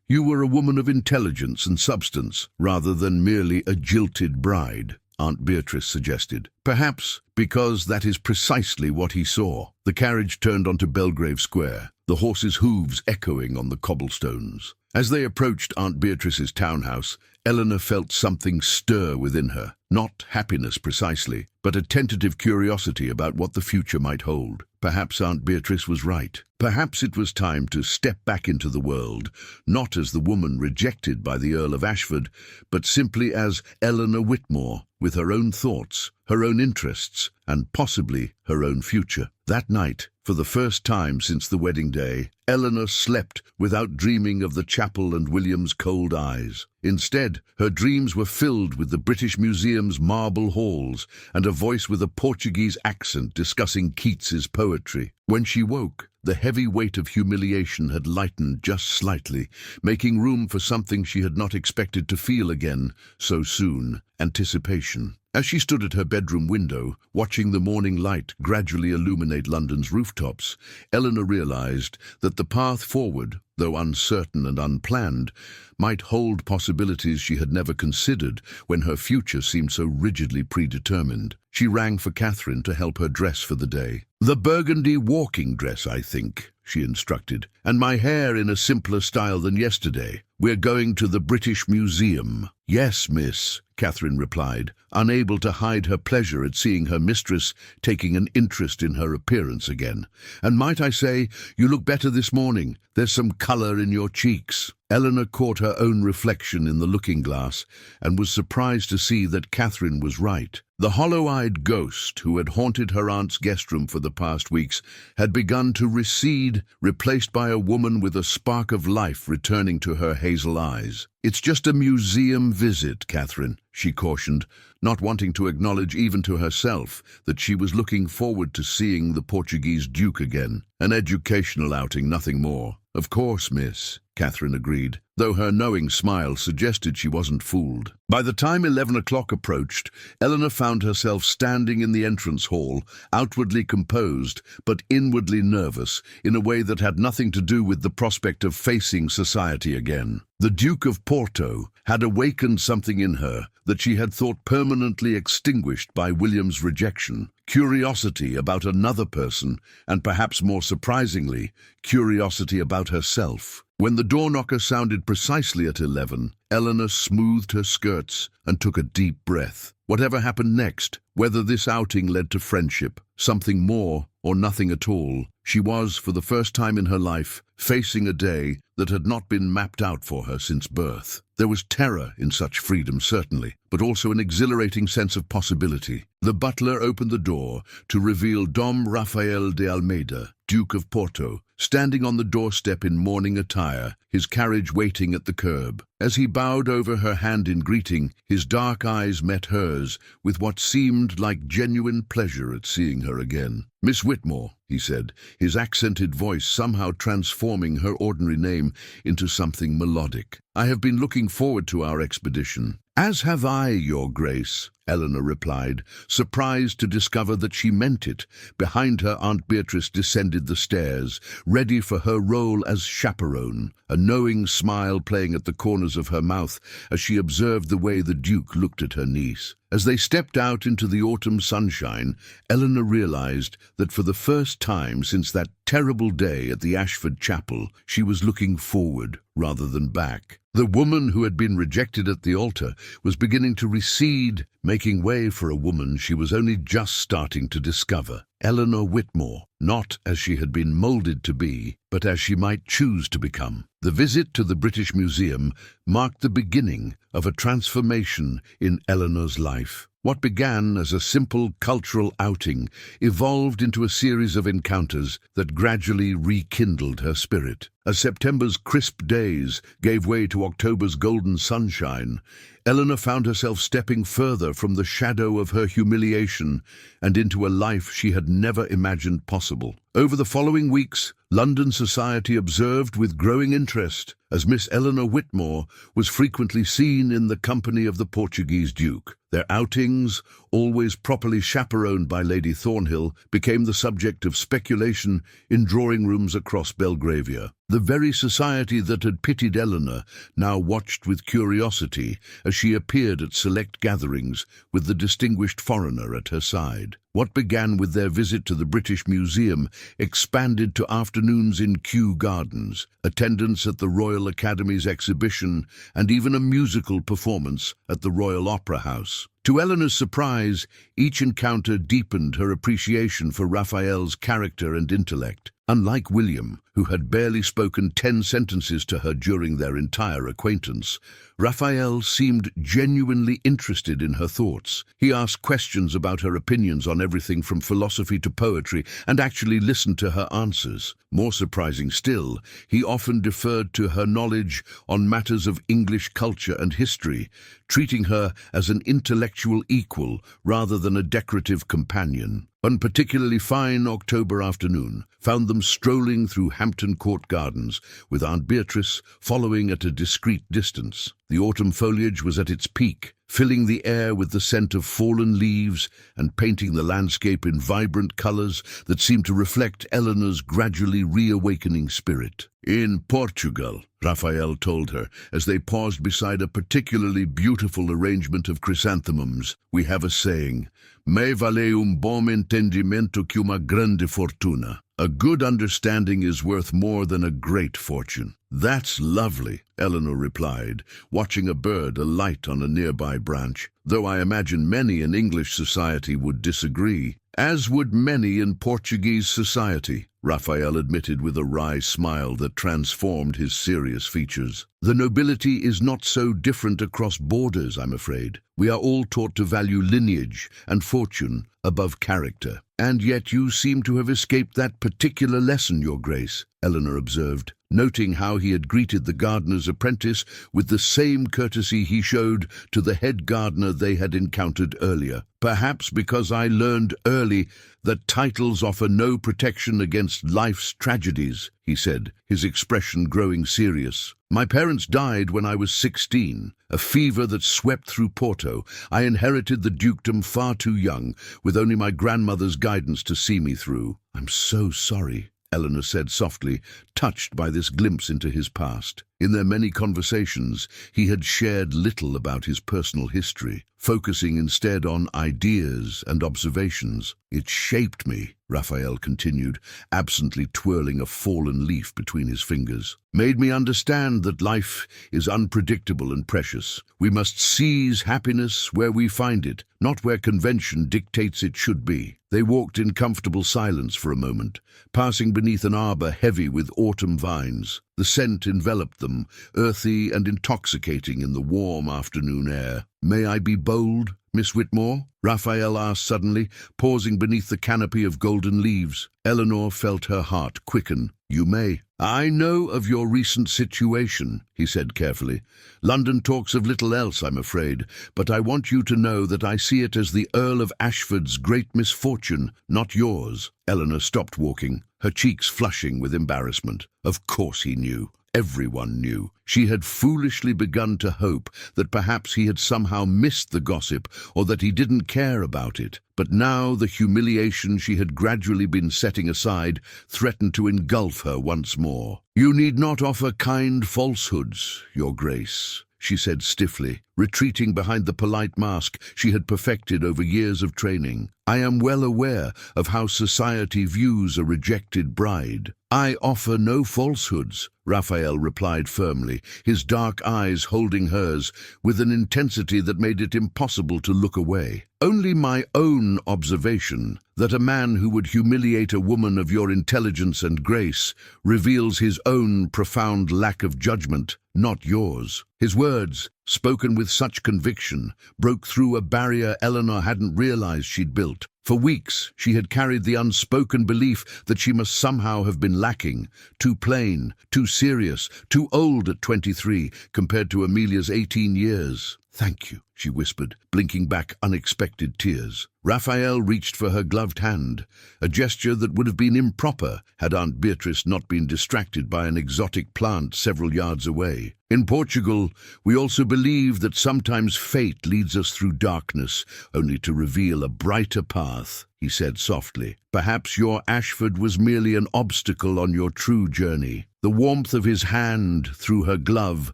you were a woman of intelligence and substance, rather than merely a jilted bride," Aunt Beatrice suggested. "Perhaps because that is precisely what he saw." The carriage turned onto Belgrave Square, the horses' hooves echoing on the cobblestones. As they approached Aunt Beatrice's townhouse, Eleanor felt something stir within her. Not happiness precisely, but a tentative curiosity about what the future might hold. Perhaps Aunt Beatrice was right. Perhaps it was time to step back into the world, not as the woman rejected by the Earl of Ashford, but simply as Eleanor Whitmore, with her own thoughts, her own interests, and possibly her own future. That night, for the first time since the wedding day, Eleanor slept without dreaming of the chapel and William's cold eyes. Instead, her dreams were filled with the British Museum's marble halls and a voice with a Portuguese accent discussing Keats's poetry. When she woke, the heavy weight of humiliation had lightened just slightly, making room for something she had not expected to feel again so soon: anticipation. As she stood at her bedroom window, watching the morning light gradually illuminate London's rooftops, Eleanor realized that the path forward, though uncertain and unplanned, might hold possibilities she had never considered when her future seemed so rigidly predetermined. She rang for Catherine to help her dress for the day. "The burgundy walking dress, I think," she instructed, "and my hair in a simpler style than yesterday. We're going to the British Museum." "Yes, miss," Catherine replied, unable to hide her pleasure at seeing her mistress taking an interest in her appearance again. "And might I say, you look better this morning. There's some colour in your cheeks." Eleanor caught her own reflection in the looking-glass and was surprised to see that Catherine was right. The hollow-eyed ghost who had haunted her aunt's guest room for the past weeks had begun to recede, replaced by a woman with a spark of life returning to her hazel eyes. "It's just a museum visit, Catherine," she cautioned, not wanting to acknowledge even to herself that she was looking forward to seeing the Portuguese Duke again. "An educational outing, nothing more." "Of course, miss," Catherine agreed, though her knowing smile suggested she wasn't fooled. By the time 11 o'clock approached, Eleanor found herself standing in the entrance hall, outwardly composed but inwardly nervous, in a way that had nothing to do with the prospect of facing society again. The Duke of Porto had awakened something in her that she had thought permanently extinguished by William's rejection. Curiosity about another person, and perhaps more surprisingly, curiosity about herself. When the door knocker sounded precisely at 11, Eleanor smoothed her skirts and took a deep breath. Whatever happened next, whether this outing led to friendship, something more, or nothing at all, she was, for the first time in her life, facing a day that had not been mapped out for her since birth. There was terror in such freedom, certainly, but also an exhilarating sense of possibility. The butler opened the door to reveal Dom Rafael de Almeida, Duke of Porto, standing on the doorstep in mourning attire, his carriage waiting at the curb. As he bowed over her hand in greeting, his dark eyes met hers with what seemed like genuine pleasure at seeing her again. "Miss Whitmore," he said, his accented voice somehow transforming her ordinary name into something melodic. "I have been looking forward to our expedition." "As have I, Your Grace," Eleanor replied, surprised to discover that she meant it. Behind her, Aunt Beatrice descended the stairs, ready for her role as chaperone, a knowing smile playing at the corners of her mouth as she observed the way the Duke looked at her niece. As they stepped out into the autumn sunshine, Eleanor realized that for the first time since that terrible day at the Ashford Chapel, she was looking forward rather than back. The woman who had been rejected at the altar was beginning to recede, making way for a woman she was only just starting to discover. Eleanor Whitmore, not as she had been molded to be, but as she might choose to become. The visit to the British Museum marked the beginning of a transformation in Eleanor's life. What began as a simple cultural outing evolved into a series of encounters that gradually rekindled her spirit. As September's crisp days gave way to October's golden sunshine, Eleanor found herself stepping further from the shadow of her humiliation and into a life she had never imagined possible. Over the following weeks, London society observed with growing interest as Miss Eleanor Whitmore was frequently seen in the company of the Portuguese Duke. Their outings, always properly chaperoned by Lady Thornhill, became the subject of speculation in drawing rooms across Belgravia. The very society that had pitied Eleanor now watched with curiosity as she appeared at select gatherings with the distinguished foreigner at her side. What began with their visit to the British Museum expanded to afternoons in Kew Gardens, attendance at the Royal Academy's exhibition, and even a musical performance at the Royal Opera House. To Eleanor's surprise, each encounter deepened her appreciation for Raphael's character and intellect. Unlike William, who had barely spoken 10 sentences to her during their entire acquaintance, Raphael seemed genuinely interested in her thoughts. He asked questions about her opinions on everything from philosophy to poetry and actually listened to her answers. More surprising still, he often deferred to her knowledge on matters of English culture and history, treating her as an intellectual equal rather than a decorative companion. One particularly fine October afternoon found them strolling through Hampton Court Gardens, with Aunt Beatrice following at a discreet distance. The autumn foliage was at its peak, filling the air with the scent of fallen leaves and painting the landscape in vibrant colors that seemed to reflect Eleanor's gradually reawakening spirit. "In Portugal," Raphael told her, as they paused beside a particularly beautiful arrangement of chrysanthemums, "we have a saying, me vale bom entendimento que uma grande fortuna. A good understanding is worth more than a great fortune." "That's lovely," Eleanor replied, watching a bird alight on a nearby branch, "though I imagine many in English society would disagree." "As would many in Portuguese society," Raphael admitted with a wry smile that transformed his serious features. "The nobility is not so different across borders, I'm afraid. We are all taught to value lineage and fortune above character." "And yet you seem to have escaped that particular lesson, Your Grace," Eleanor observed, noting how he had greeted the gardener's apprentice with the same courtesy he showed to the head gardener they had encountered earlier. "Perhaps because I learned early that titles offer no protection against life's tragedies," he said, his expression growing serious. "My parents died when I was 16, a fever that swept through Porto. I inherited the dukedom far too young, with only my grandmother's guidance to see me through." "I'm so sorry," Eleanor said softly, touched by this glimpse into his past. In their many conversations, he had shared little about his personal history, focusing instead on ideas and observations. "It shaped me," Raphael continued, absently twirling a fallen leaf between his fingers. "Made me understand that life is unpredictable and precious. We must seize happiness where we find it, not where convention dictates it should be." They walked in comfortable silence for a moment, passing beneath an arbor heavy with autumn vines. The scent enveloped them, earthy and intoxicating in the warm afternoon air. "May I be bold, Miss Whitmore?" Raphael asked suddenly, pausing beneath the canopy of golden leaves. Eleanor felt her heart quicken. "You may." "I know of your recent situation," he said carefully. "London talks of little else, I'm afraid, but I want you to know that I see it as the Earl of Ashford's great misfortune, not yours." Eleanor stopped walking, her cheeks flushing with embarrassment. Of course he knew. Everyone knew. She had foolishly begun to hope that perhaps he had somehow missed the gossip or that he didn't care about it. But now the humiliation she had gradually been setting aside threatened to engulf her once more. "You need not offer kind falsehoods, Your Grace," she said stiffly, retreating behind the polite mask she had perfected over years of training. "I am well aware of how society views a rejected bride." "I offer no falsehoods," Raphael replied firmly, his dark eyes holding hers with an intensity that made it impossible to look away. "Only my own observation that a man who would humiliate a woman of your intelligence and grace reveals his own profound lack of judgment, not yours." His words, spoken with such conviction, broke through a barrier Eleanor hadn't realized she'd built. For weeks, she had carried the unspoken belief that she must somehow have been lacking, too plain, too serious, too old at 23 compared to Amelia's 18 years. "Thank you," she whispered, blinking back unexpected tears. Raphael reached for her gloved hand, a gesture that would have been improper had Aunt Beatrice not been distracted by an exotic plant several yards away. "In Portugal, we also believe that sometimes fate leads us through darkness, only to reveal a brighter path," he said softly. "Perhaps your Ashford was merely an obstacle on your true journey." The warmth of his hand through her glove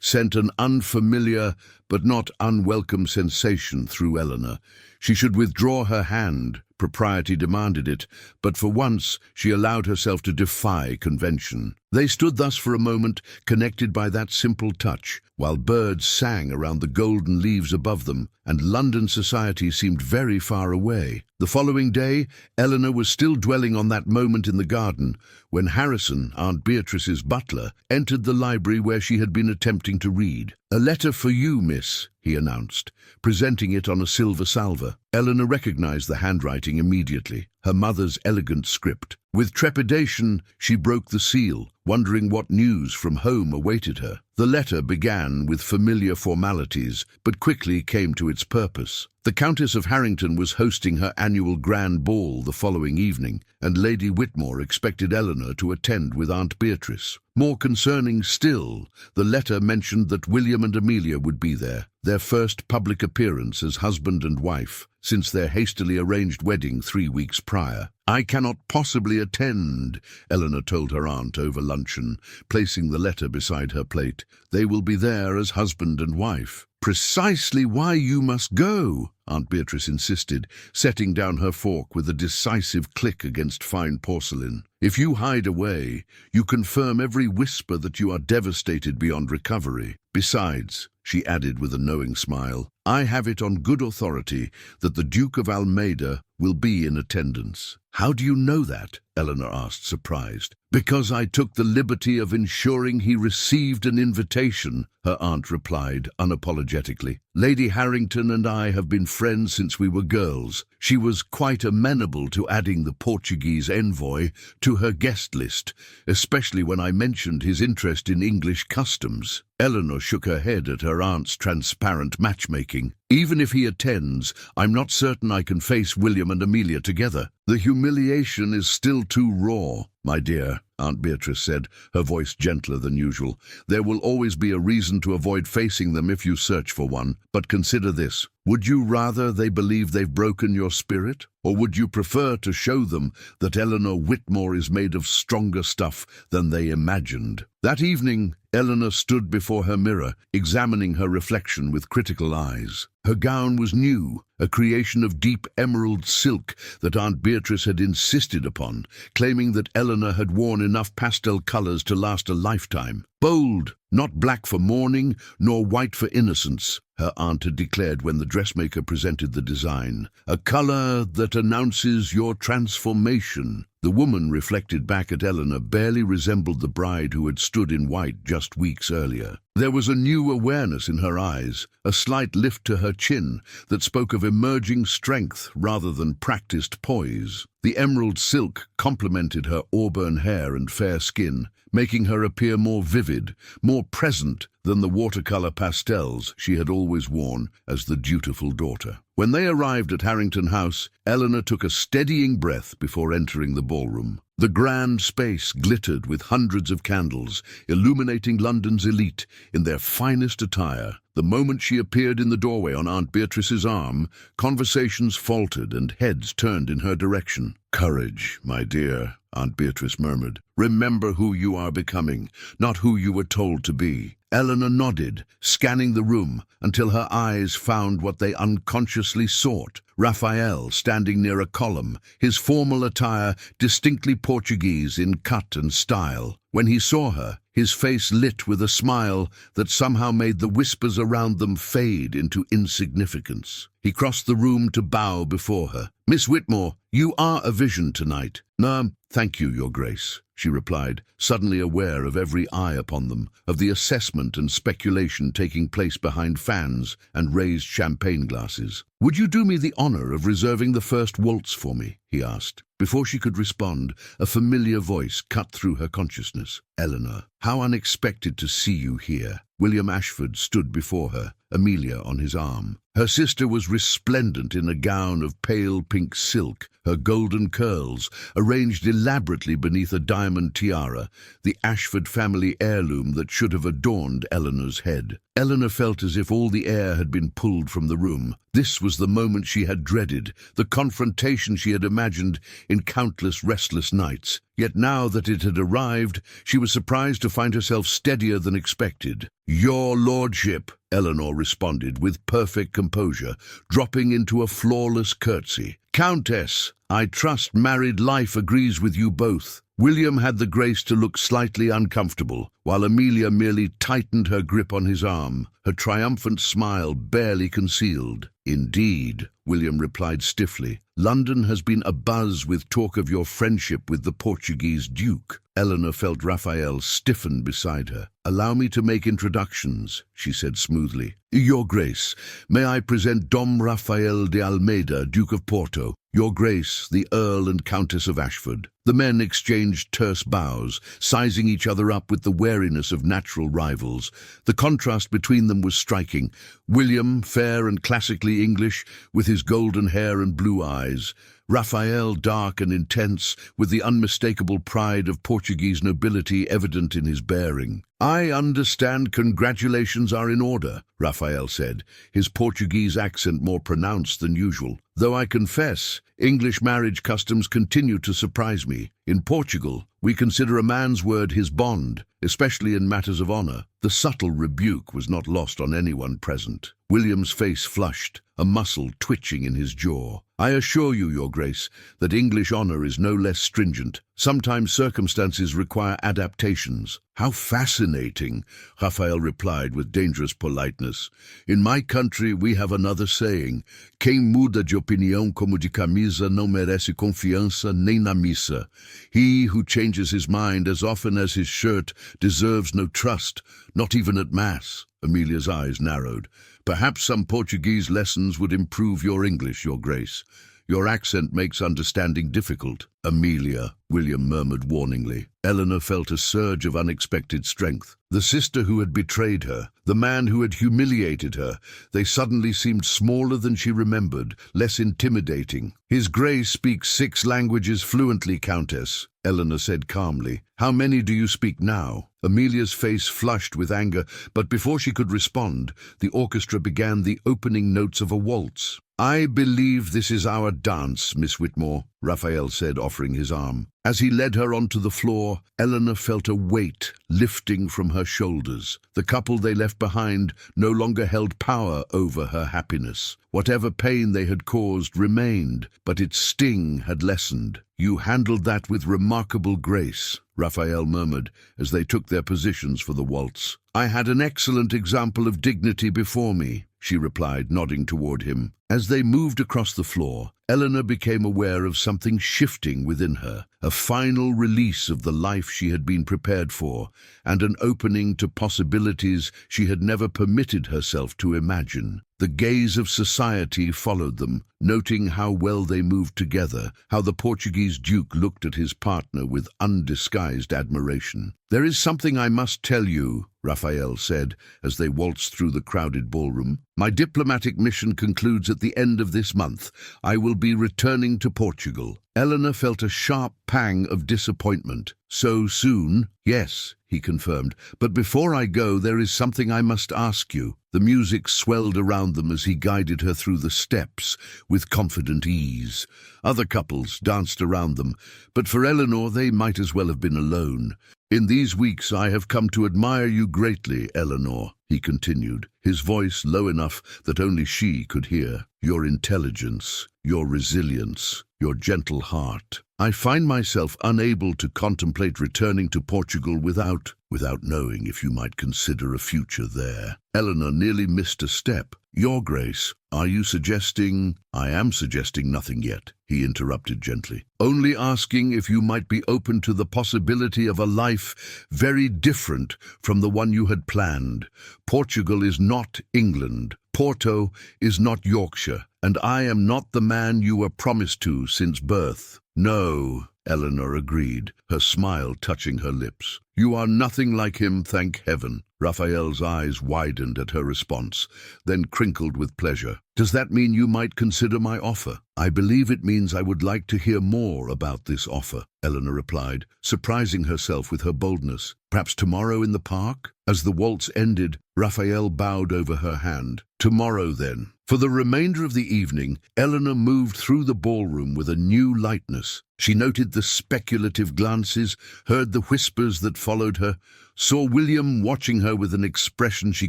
sent an unfamiliar but not unwelcome sensation through Eleanor. She should withdraw her hand, propriety demanded it, but for once she allowed herself to defy convention. They stood thus for a moment, connected by that simple touch, while birds sang around the golden leaves above them, and London society seemed very far away. The following day, Eleanor was still dwelling on that moment in the garden, when Harrison, Aunt Beatrice's butler, entered the library where she had been attempting to read. "A letter for you, miss," he announced, presenting it on a silver salver. Eleanor recognized the handwriting immediately, her mother's elegant script. With trepidation, she broke the seal, wondering what news from home awaited her. The letter began with familiar formalities, but quickly came to its purpose. The Countess of Harrington was hosting her annual grand ball the following evening, and Lady Whitmore expected Eleanor to attend with Aunt Beatrice. More concerning still, the letter mentioned that William and Amelia would be there, their first public appearance as husband and wife since their hastily arranged wedding 3 weeks prior. "I cannot possibly attend," Eleanor told her aunt over luncheon, placing the letter beside her plate. "They will be there as husband and wife." "Precisely why you must go," Aunt Beatrice insisted, setting down her fork with a decisive click against fine porcelain. "If you hide away, you confirm every whisper that you are devastated beyond recovery. Besides," she added with a knowing smile, "I have it on good authority that the Duke of Almeida will be in attendance." "How do you know that?" Eleanor asked, surprised. "Because I took the liberty of ensuring he received an invitation," her aunt replied unapologetically. "Lady Harrington and I have been friends since we were girls. She was quite amenable to adding the Portuguese envoy to her guest list, especially when I mentioned his interest in English customs." Eleanor shook her head at her aunt's transparent matchmaking. "Even if he attends, I'm not certain I can face William and Amelia together. The humiliation is still too raw." "My dear," Aunt Beatrice said, her voice gentler than usual, "there will always be a reason to avoid facing them if you search for one. But consider this. Would you rather they believe they've broken your spirit? Or would you prefer to show them that Eleanor Whitmore is made of stronger stuff than they imagined?" That evening, Eleanor stood before her mirror, examining her reflection with critical eyes. Her gown was new, a creation of deep emerald silk that Aunt Beatrice had insisted upon, claiming that Eleanor had worn enough pastel colors to last a lifetime. Bold, not black for mourning, nor white for innocence. her aunt had declared when the dressmaker presented the design. A color that announces your transformation. The woman reflected back at Eleanor barely resembled the bride who had stood in white just weeks earlier. There was a new awareness in her eyes, a slight lift to her chin that spoke of emerging strength rather than practiced poise. The emerald silk complemented her auburn hair and fair skin, making her appear more vivid, more present than the watercolor pastels she had always worn as the dutiful daughter. When they arrived at Harrington House, Eleanor took a steadying breath before entering the ballroom. The grand space glittered with hundreds of candles, illuminating London's elite in their finest attire. The moment she appeared in the doorway on Aunt Beatrice's arm, conversations faltered and heads turned in her direction. "Courage, my dear," Aunt Beatrice murmured. "Remember who you are becoming, not who you were told to be." Eleanor nodded, scanning the room until her eyes found what they unconsciously sought. Raphael standing near a column, his formal attire distinctly Portuguese in cut and style. When he saw her, his face lit with a smile that somehow made the whispers around them fade into insignificance. He crossed the room to bow before her. "Miss Whitmore, you are a vision tonight." "No, thank you, Your Grace," she replied, suddenly aware of every eye upon them, of the assessment and speculation taking place behind fans and raised champagne glasses. "Would you do me the honor of reserving the first waltz for me?" he asked. Before she could respond, a familiar voice cut through her consciousness. "Eleanor, how unexpected to see you here." William Ashford stood before her, Amelia on his arm. Her sister was resplendent in a gown of pale pink silk, her golden curls arranged elaborately beneath a diamond tiara, the Ashford family heirloom that should have adorned Eleanor's head. Eleanor felt as if all the air had been pulled from the room. This was the moment she had dreaded, the confrontation she had imagined in countless restless nights. Yet now that it had arrived, she was surprised to find herself steadier than expected. "Your lordship," Eleanor responded with perfect composure, dropping into a flawless curtsy. "Countess, I trust married life agrees with you both." William had the grace to look slightly uncomfortable, while Amelia merely tightened her grip on his arm, her triumphant smile barely concealed. "Indeed," William replied stiffly. "London has been abuzz with talk of your friendship with the Portuguese Duke." Eleanor felt Raphael stiffen beside her. "Allow me to make introductions," she said smoothly. "Your Grace, may I present Dom Rafael de Almeida, Duke of Porto. Your Grace, the Earl and Countess of Ashford." The men exchanged terse bows, sizing each other up with the wariness of natural rivals. The contrast between them was striking. William, fair and classically English, with his golden hair and blue eyes. Raphael, dark and intense, with the unmistakable pride of Portuguese nobility evident in his bearing. "I understand congratulations are in order," Raphael said, his Portuguese accent more pronounced than usual. "Though I confess, English marriage customs continue to surprise me. In Portugal, we consider a man's word his bond, especially in matters of honor." The subtle rebuke was not lost on anyone present. William's face flushed, a muscle twitching in his jaw. "I assure you, Your Grace, that English honor is no less stringent. Sometimes circumstances require adaptations." "How fascinating," Raphael replied with dangerous politeness. "In my country we have another saying, quem muda de opinião como de camisa não merece confiança nem na missa. He who changes his mind as often as his shirt deserves no trust, not even at Mass." Amelia's eyes narrowed. "Perhaps some Portuguese lessons would improve your English, Your Grace. Your accent makes understanding difficult." "Amelia," William murmured warningly. Eleanor felt a surge of unexpected strength. The sister who had betrayed her, the man who had humiliated her, they suddenly seemed smaller than she remembered, less intimidating. "His Grace speaks 6 languages fluently, Countess," Eleanor said calmly. "How many do you speak now?" Amelia's face flushed with anger, but before she could respond, the orchestra began the opening notes of a waltz. "I believe this is our dance, Miss Whitmore," Raphael said, offering his arm. As he led her onto the floor, Eleanor felt a weight lifting from her shoulders. The couple they left behind no longer held power over her happiness. Whatever pain they had caused remained, but its sting had lessened. "You handled that with remarkable grace," Raphael murmured as they took their positions for the waltz. "I had an excellent example of dignity before me," she replied, nodding toward him. As they moved across the floor, Eleanor became aware of something shifting within her, a final release of the life she had been prepared for, and an opening to possibilities she had never permitted herself to imagine. The gaze of society followed them, noting how well they moved together, how the Portuguese Duke looked at his partner with undisguised admiration. "There is something I must tell you," Raphael said as they waltzed through the crowded ballroom. "My diplomatic mission concludes at the end of this month. I will be returning to Portugal." Eleanor felt a sharp pang of disappointment. "So soon?" "Yes," he confirmed. "But before I go, there is something I must ask you." The music swelled around them as he guided her through the steps with confident ease. Other couples danced around them, but for Eleanor they might as well have been alone. "In these weeks I have come to admire you greatly, Eleanor," he continued, his voice low enough that only she could hear. "Your intelligence, your resilience, your gentle heart. I find myself unable to contemplate returning to Portugal without knowing if you might consider a future there." Eleanor nearly missed a step. "Your Grace, are you suggesting—" "I am suggesting nothing yet," he interrupted gently. "Only asking if you might be open to the possibility of a life very different from the one you had planned. Portugal is not England. Porto is not Yorkshire, and I am not the man you were promised to since birth." "No," Eleanor agreed, her smile touching her lips. "You are nothing like him, thank heaven." Raphael's eyes widened at her response, then crinkled with pleasure. "Does that mean you might consider my offer?" "I believe it means I would like to hear more about this offer," Eleanor replied, surprising herself with her boldness. "Perhaps tomorrow in the park?" As the waltz ended, Raphael bowed over her hand. "Tomorrow, then." For the remainder of the evening, Eleanor moved through the ballroom with a new lightness. She noted the speculative glances, heard the whispers that followed her, saw William watching her with an expression she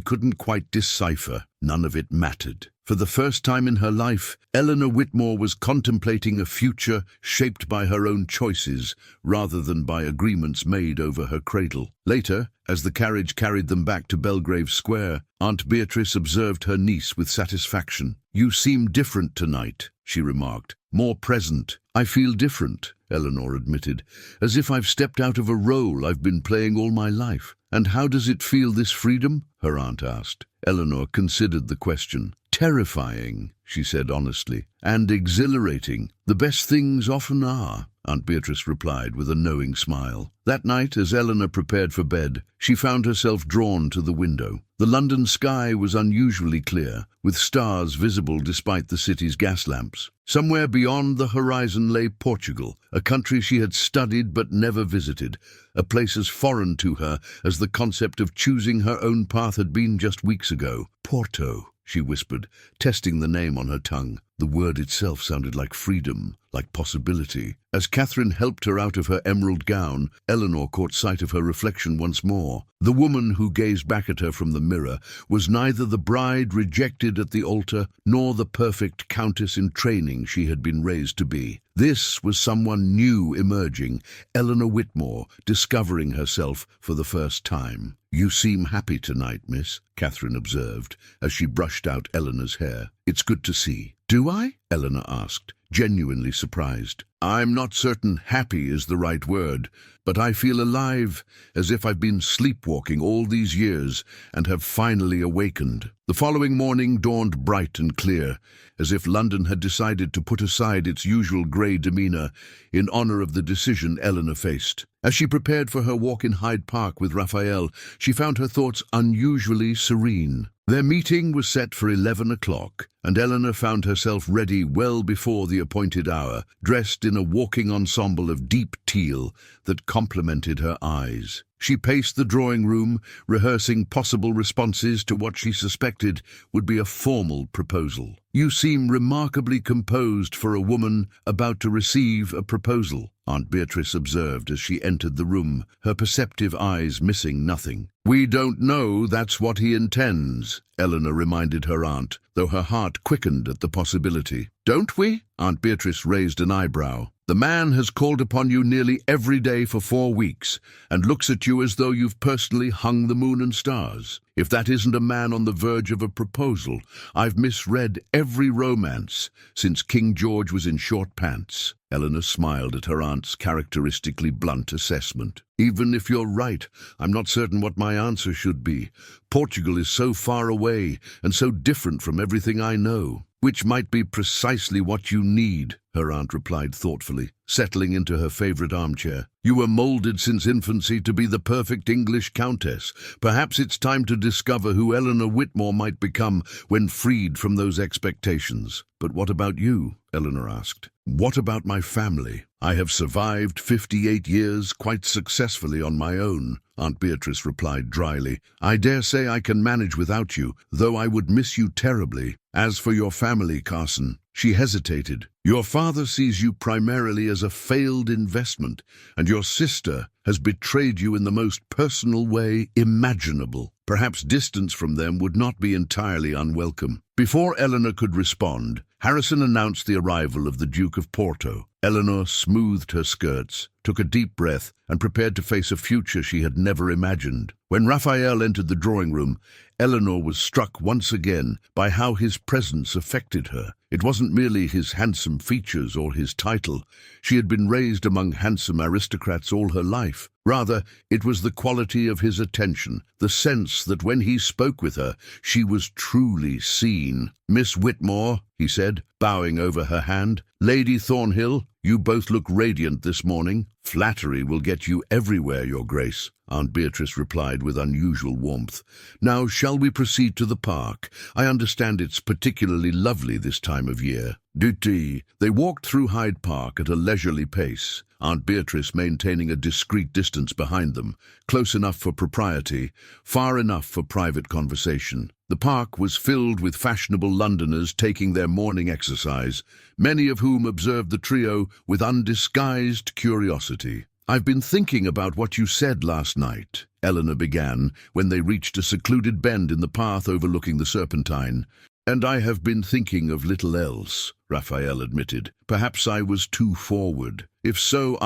couldn't quite decipher. None of it mattered. For the first time in her life, Eleanor Whitmore was contemplating a future shaped by her own choices, rather than by agreements made over her cradle. Later, as the carriage carried them back to Belgrave Square, Aunt Beatrice observed her niece with satisfaction. "You seem different tonight," she remarked. "More present." "I feel different," Eleanor admitted, "as if I've stepped out of a role I've been playing all my life." "And how does it feel, this freedom?" her aunt asked. Eleanor considered the question. "Terrifying," she said honestly, "and exhilarating. The best things often are," Aunt Beatrice replied with a knowing smile. That night, as Eleanor prepared for bed, she found herself drawn to the window. The London sky was unusually clear, with stars visible despite the city's gas lamps. Somewhere beyond the horizon lay Portugal, a country she had studied but never visited, a place as foreign to her as the concept of choosing her own path had been just weeks ago. "Porto," she whispered, testing the name on her tongue. The word itself sounded like freedom, like possibility. As Catherine helped her out of her emerald gown, Eleanor caught sight of her reflection once more. The woman who gazed back at her from the mirror was neither the bride rejected at the altar, nor the perfect countess in training she had been raised to be. This was someone new emerging, Eleanor Whitmore, discovering herself for the first time. "You seem happy tonight, miss," Catherine observed, as she brushed out Eleanor's hair. "It's good to see." "Do I?" Eleanor asked, genuinely surprised. "I'm not certain happy is the right word, but I feel alive, as if I've been sleepwalking all these years and have finally awakened." The following morning dawned bright and clear, as if London had decided to put aside its usual grey demeanour in honour of the decision Eleanor faced. As she prepared for her walk in Hyde Park with Raphael, she found her thoughts unusually serene. Their meeting was set for 11 o'clock, and Eleanor found herself ready well before the appointed hour, dressed in a walking ensemble of deep teal that complemented her eyes. She paced the drawing room, rehearsing possible responses to what she suspected would be a formal proposal. "You seem remarkably composed for a woman about to receive a proposal," Aunt Beatrice observed as she entered the room, her perceptive eyes missing nothing. "We don't know that's what he intends," Eleanor reminded her aunt, though her heart quickened at the possibility. "Don't we?" Aunt Beatrice raised an eyebrow. The man has called upon you nearly every day for 4 weeks and looks at you as though you've personally hung the moon and stars. If that isn't a man on the verge of a proposal, I've misread every romance since King George was in short pants. Eleanor smiled at her aunt's characteristically blunt assessment. Even if you're right, I'm not certain what my answer should be. Portugal is so far away and so different from everything I know. Which might be precisely what you need, her aunt replied thoughtfully, settling into her favorite armchair. You were molded since infancy to be the perfect English countess. Perhaps it's time to discover who Eleanor Whitmore might become when freed from those expectations. But what about you? Eleanor asked. What about my family? I have survived 58 years quite successfully on my own, Aunt Beatrice replied dryly. I dare say I can manage without you, though I would miss you terribly. As for your family, Carson, she hesitated. Your father sees you primarily as a failed investment, and your sister has betrayed you in the most personal way imaginable. Perhaps distance from them would not be entirely unwelcome. Before Eleanor could respond, Harrison announced the arrival of the Duke of Porto. Eleanor smoothed her skirts, took a deep breath, and prepared to face a future she had never imagined. When Raphael entered the drawing room, Eleanor was struck once again by how his presence affected her. It wasn't merely his handsome features or his title. She had been raised among handsome aristocrats all her life. Rather, it was the quality of his attention, the sense that when he spoke with her, she was truly seen. Miss Whitmore, he said, bowing over her hand. Lady Thornhill, you both look radiant this morning. Flattery will get you everywhere, Your Grace, Aunt Beatrice replied with unusual warmth. Now, shall we proceed to the park? I understand it's particularly lovely this time of year. Duty. They walked through Hyde Park at a leisurely pace, Aunt Beatrice maintaining a discreet distance behind them, close enough for propriety, far enough for private conversation. The park was filled with fashionable Londoners taking their morning exercise, many of whom observed the trio with undisguised curiosity. I've been thinking about what you said last night, Eleanor began, when they reached a secluded bend in the path overlooking the Serpentine. And I have been thinking of little else, Raphael admitted. Perhaps I was too forward. If so,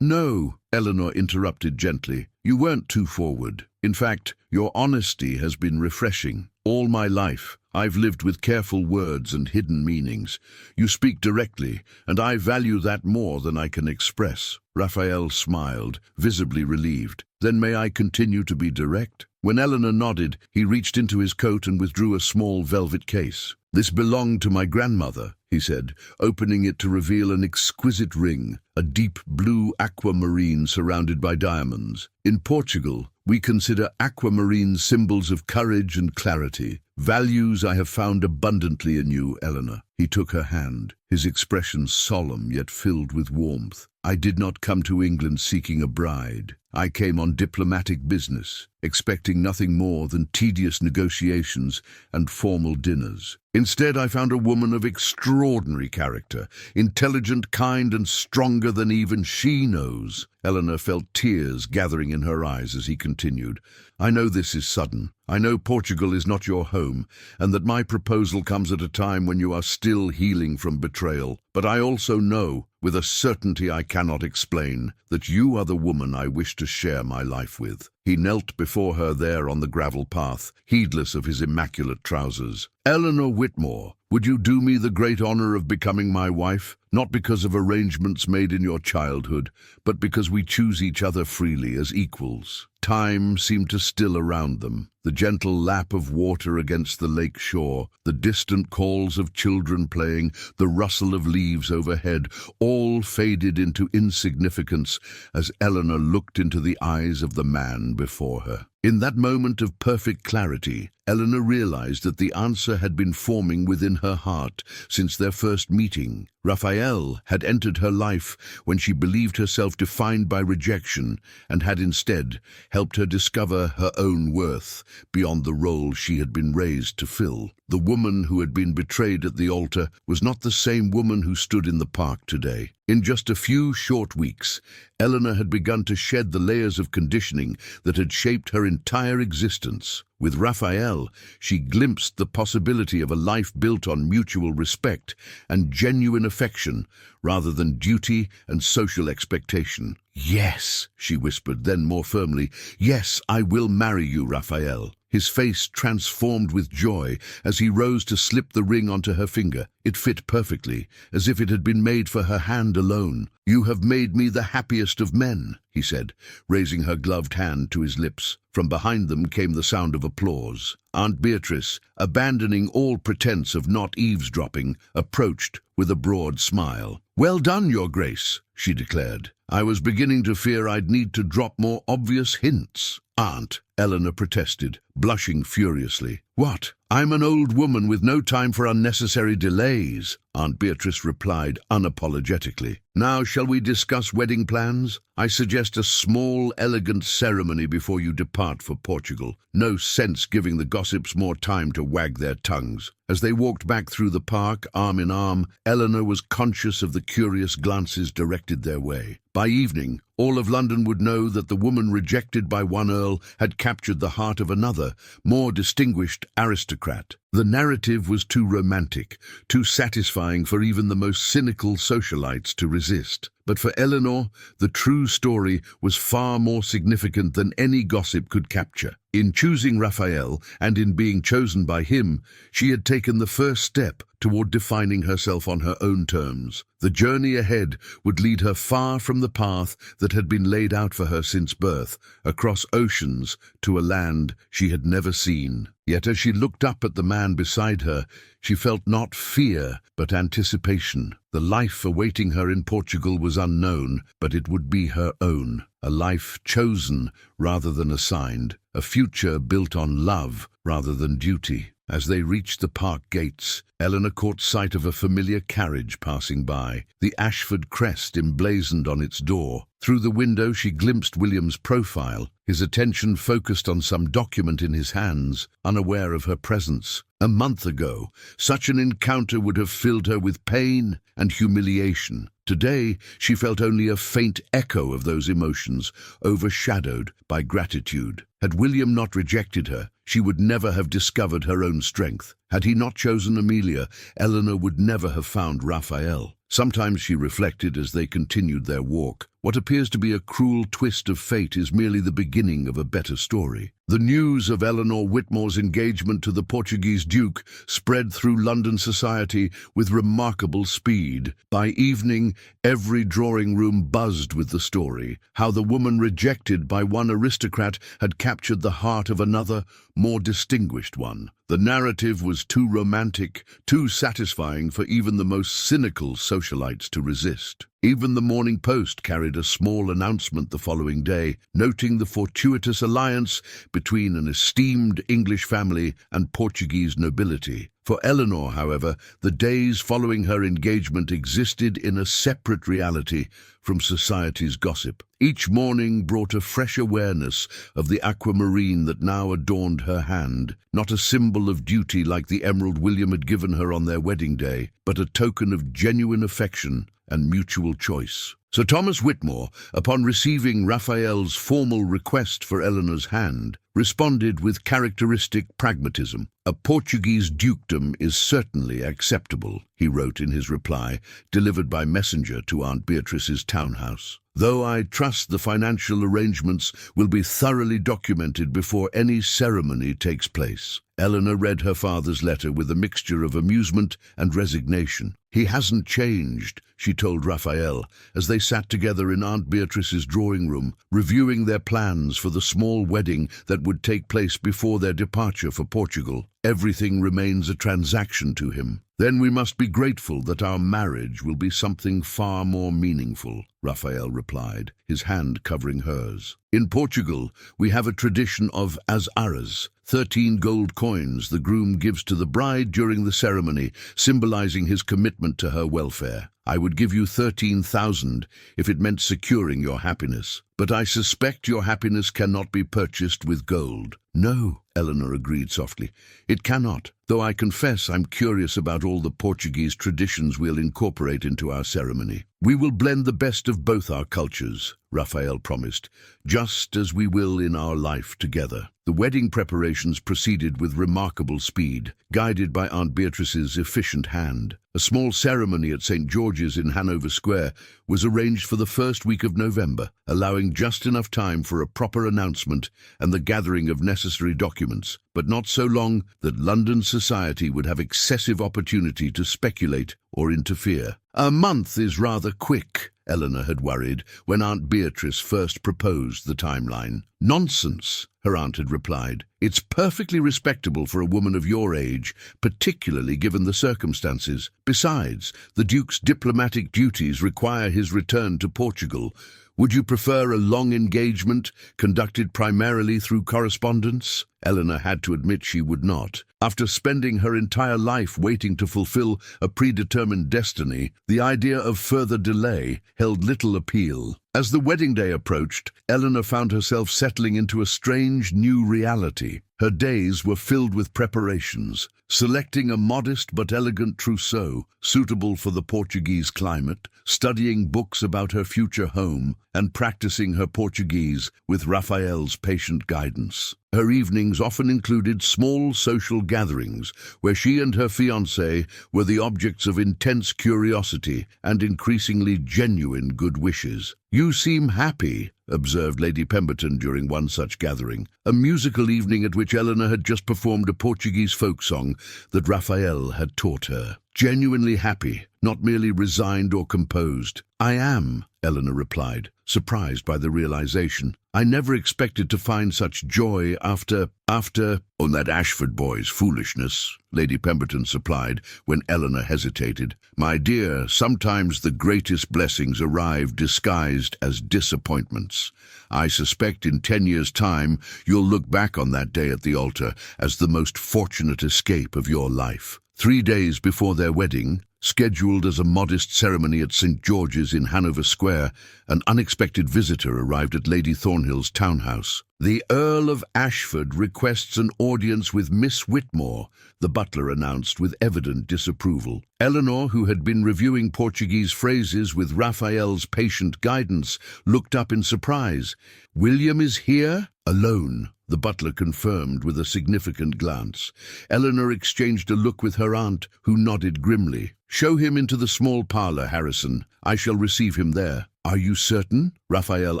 No, Eleanor interrupted gently. You weren't too forward. In fact, your honesty has been refreshing. All my life, I've lived with careful words and hidden meanings. You speak directly, and I value that more than I can express. Raphael smiled, visibly relieved. Then may I continue to be direct? When Eleanor nodded, he reached into his coat and withdrew a small velvet case. This belonged to my grandmother, he said, opening it to reveal an exquisite ring, a deep blue aquamarine surrounded by diamonds. In Portugal, we consider aquamarines symbols of courage and clarity, values I have found abundantly in you, Eleanor. He took her hand, his expression solemn yet filled with warmth. I did not come to England seeking a bride. I came on diplomatic business, expecting nothing more than tedious negotiations and formal dinners. Instead, I found a woman of extraordinary character, intelligent, kind, and stronger than even she knows. Eleanor felt tears gathering in her eyes as he continued. I know this is sudden. I know Portugal is not your home, and that my proposal comes at a time when you are still healing from betrayal. But I also know, with a certainty I cannot explain, that you are the woman I wish to share my life with. He knelt before her there on the gravel path, heedless of his immaculate trousers. Eleanor Whitmore, would you do me the great honor of becoming my wife? Not because of arrangements made in your childhood, but because we choose each other freely as equals. Time seemed to still around them. The gentle lap of water against the lake shore, the distant calls of children playing, the rustle of leaves overhead, all faded into insignificance as Eleanor looked into the eyes of the man before her. In that moment of perfect clarity, Eleanor realized that the answer had been forming within her heart since their first meeting. Raphael had entered her life when she believed herself defined by rejection and had instead helped her discover her own worth beyond the role she had been raised to fill. The woman who had been betrayed at the altar was not the same woman who stood in the park today. In just a few short weeks, Eleanor had begun to shed the layers of conditioning that had shaped her entire existence. With Raphael, she glimpsed the possibility of a life built on mutual respect and genuine affection, rather than duty and social expectation. "Yes," she whispered, then more firmly, "yes, I will marry you, Raphael." His face transformed with joy as he rose to slip the ring onto her finger. It fit perfectly, as if it had been made for her hand alone. "You have made me the happiest of men," he said, raising her gloved hand to his lips. From behind them came the sound of applause. Aunt Beatrice, abandoning all pretense of not eavesdropping, approached with a broad smile. "Well done, Your Grace," she declared. "I was beginning to fear I'd need to drop more obvious hints." "Aunt," Eleanor protested, blushing furiously. "What? I'm an old woman with no time for unnecessary delays," Aunt Beatrice replied unapologetically. "Now shall we discuss wedding plans? I suggest a small, elegant ceremony before you depart for Portugal. No sense giving the gossips more time to wag their tongues." As they walked back through the park, arm in arm, Eleanor was conscious of the curious glances directed their way. By evening, all of London would know that the woman rejected by one earl had captured the heart of another, more distinguished aristocrat. The narrative was too romantic, too satisfying for even the most cynical socialites to resist. But for Eleanor, the true story was far more significant than any gossip could capture. In choosing Raphael, and in being chosen by him, she had taken the first step toward defining herself on her own terms. The journey ahead would lead her far from the path that had been laid out for her since birth, across oceans to a land she had never seen. Yet as she looked up at the man beside her, she felt not fear, but anticipation. The life awaiting her in Portugal was unknown, but it would be her own. A life chosen rather than assigned. A future built on love rather than duty. As they reached the park gates, Eleanor caught sight of a familiar carriage passing by, the Ashford crest emblazoned on its door. Through the window she glimpsed William's profile, his attention focused on some document in his hands, unaware of her presence. A month ago, such an encounter would have filled her with pain and humiliation. Today, she felt only a faint echo of those emotions, overshadowed by gratitude. Had William not rejected her, she would never have discovered her own strength. Had he not chosen Amelia, Eleanor would never have found Raphael. Sometimes she reflected as they continued their walk. What appears to be a cruel twist of fate is merely the beginning of a better story. The news of Eleanor Whitmore's engagement to the Portuguese Duke spread through London society with remarkable speed. By evening, every drawing room buzzed with the story, how the woman rejected by one aristocrat had captured the heart of another, more distinguished one. The narrative was too romantic, too satisfying for even the most cynical socialites to resist. Even the Morning Post carried a small announcement the following day, noting the fortuitous alliance between an esteemed English family and Portuguese nobility. For Eleanor, however, the days following her engagement existed in a separate reality from society's gossip. Each morning brought a fresh awareness of the aquamarine that now adorned her hand, not a symbol of duty like the emerald William had given her on their wedding day, but a token of genuine affection and mutual choice. Sir Thomas Whitmore, upon receiving Raphael's formal request for Eleanor's hand, responded with characteristic pragmatism. "A Portuguese dukedom is certainly acceptable," he wrote in his reply, delivered by messenger to Aunt Beatrice's townhouse. "Though I trust the financial arrangements will be thoroughly documented before any ceremony takes place." Eleanor read her father's letter with a mixture of amusement and resignation. "He hasn't changed," she told Raphael, as they sat together in Aunt Beatrice's drawing room, reviewing their plans for the small wedding that would take place before their departure for Portugal. "Everything remains a transaction to him." "Then we must be grateful that our marriage will be something far more meaningful," Raphael replied, his hand covering hers. "In Portugal, we have a tradition of as aras, 13 gold coins the groom gives to the bride during the ceremony, symbolizing his commitment to her welfare. I would give you 13,000 if it meant securing your happiness. but I suspect your happiness cannot be purchased with gold. No, Eleanor agreed softly. It cannot, though I confess I'm curious about all the Portuguese traditions we'll incorporate into our ceremony. We will blend the best of both our cultures, Raphael promised, just as we will in our life together. The wedding preparations proceeded with remarkable speed, guided by Aunt Beatrice's efficient hand. A small ceremony at St. George's in Hanover Square was arranged for the first week of November, allowing just enough time for a proper announcement and the gathering of necessary documents, but not so long that London society would have excessive opportunity to speculate or interfere. A month is rather quick, Eleanor had worried when Aunt Beatrice first proposed the timeline. Nonsense, her aunt had replied. It's perfectly respectable for a woman of your age, particularly given the circumstances. Besides, the Duke's diplomatic duties require his return to Portugal. Would you prefer a long engagement, conducted primarily through correspondence? Eleanor had to admit she would not. After spending her entire life waiting to fulfill a predetermined destiny, the idea of further delay held little appeal. As the wedding day approached, Eleanor found herself settling into a strange new reality. Her days were filled with preparations, selecting a modest but elegant trousseau suitable for the Portuguese climate, studying books about her future home, and practicing her Portuguese with Raphael's patient guidance. Her evenings often included small social gatherings where she and her fiancé were the objects of intense curiosity and increasingly genuine good wishes. "You seem happy," observed Lady Pemberton during one such gathering, a musical evening at which Eleanor had just performed a Portuguese folk song that Raphael had taught her. "Genuinely happy, not merely resigned or composed." "I am," Eleanor replied, surprised by the realization. "I never expected to find such joy after... "On that Ashford boy's foolishness," Lady Pemberton supplied when Eleanor hesitated. "My dear, sometimes the greatest blessings arrive disguised as disappointments. I suspect in 10 years' time you'll look back on that day at the altar as the most fortunate escape of your life." 3 days before their wedding, scheduled as a modest ceremony at St. George's in Hanover Square, an unexpected visitor arrived at Lady Thornhill's townhouse. "The Earl of Ashford requests an audience with Miss Whitmore," the butler announced with evident disapproval. Eleanor, who had been reviewing Portuguese phrases with Raphael's patient guidance, looked up in surprise. "William is here?" "Alone," the butler confirmed with a significant glance. Eleanor exchanged a look with her aunt, who nodded grimly. "Show him into the small parlour, Harrison. I shall receive him there." "Are you certain?" Raphael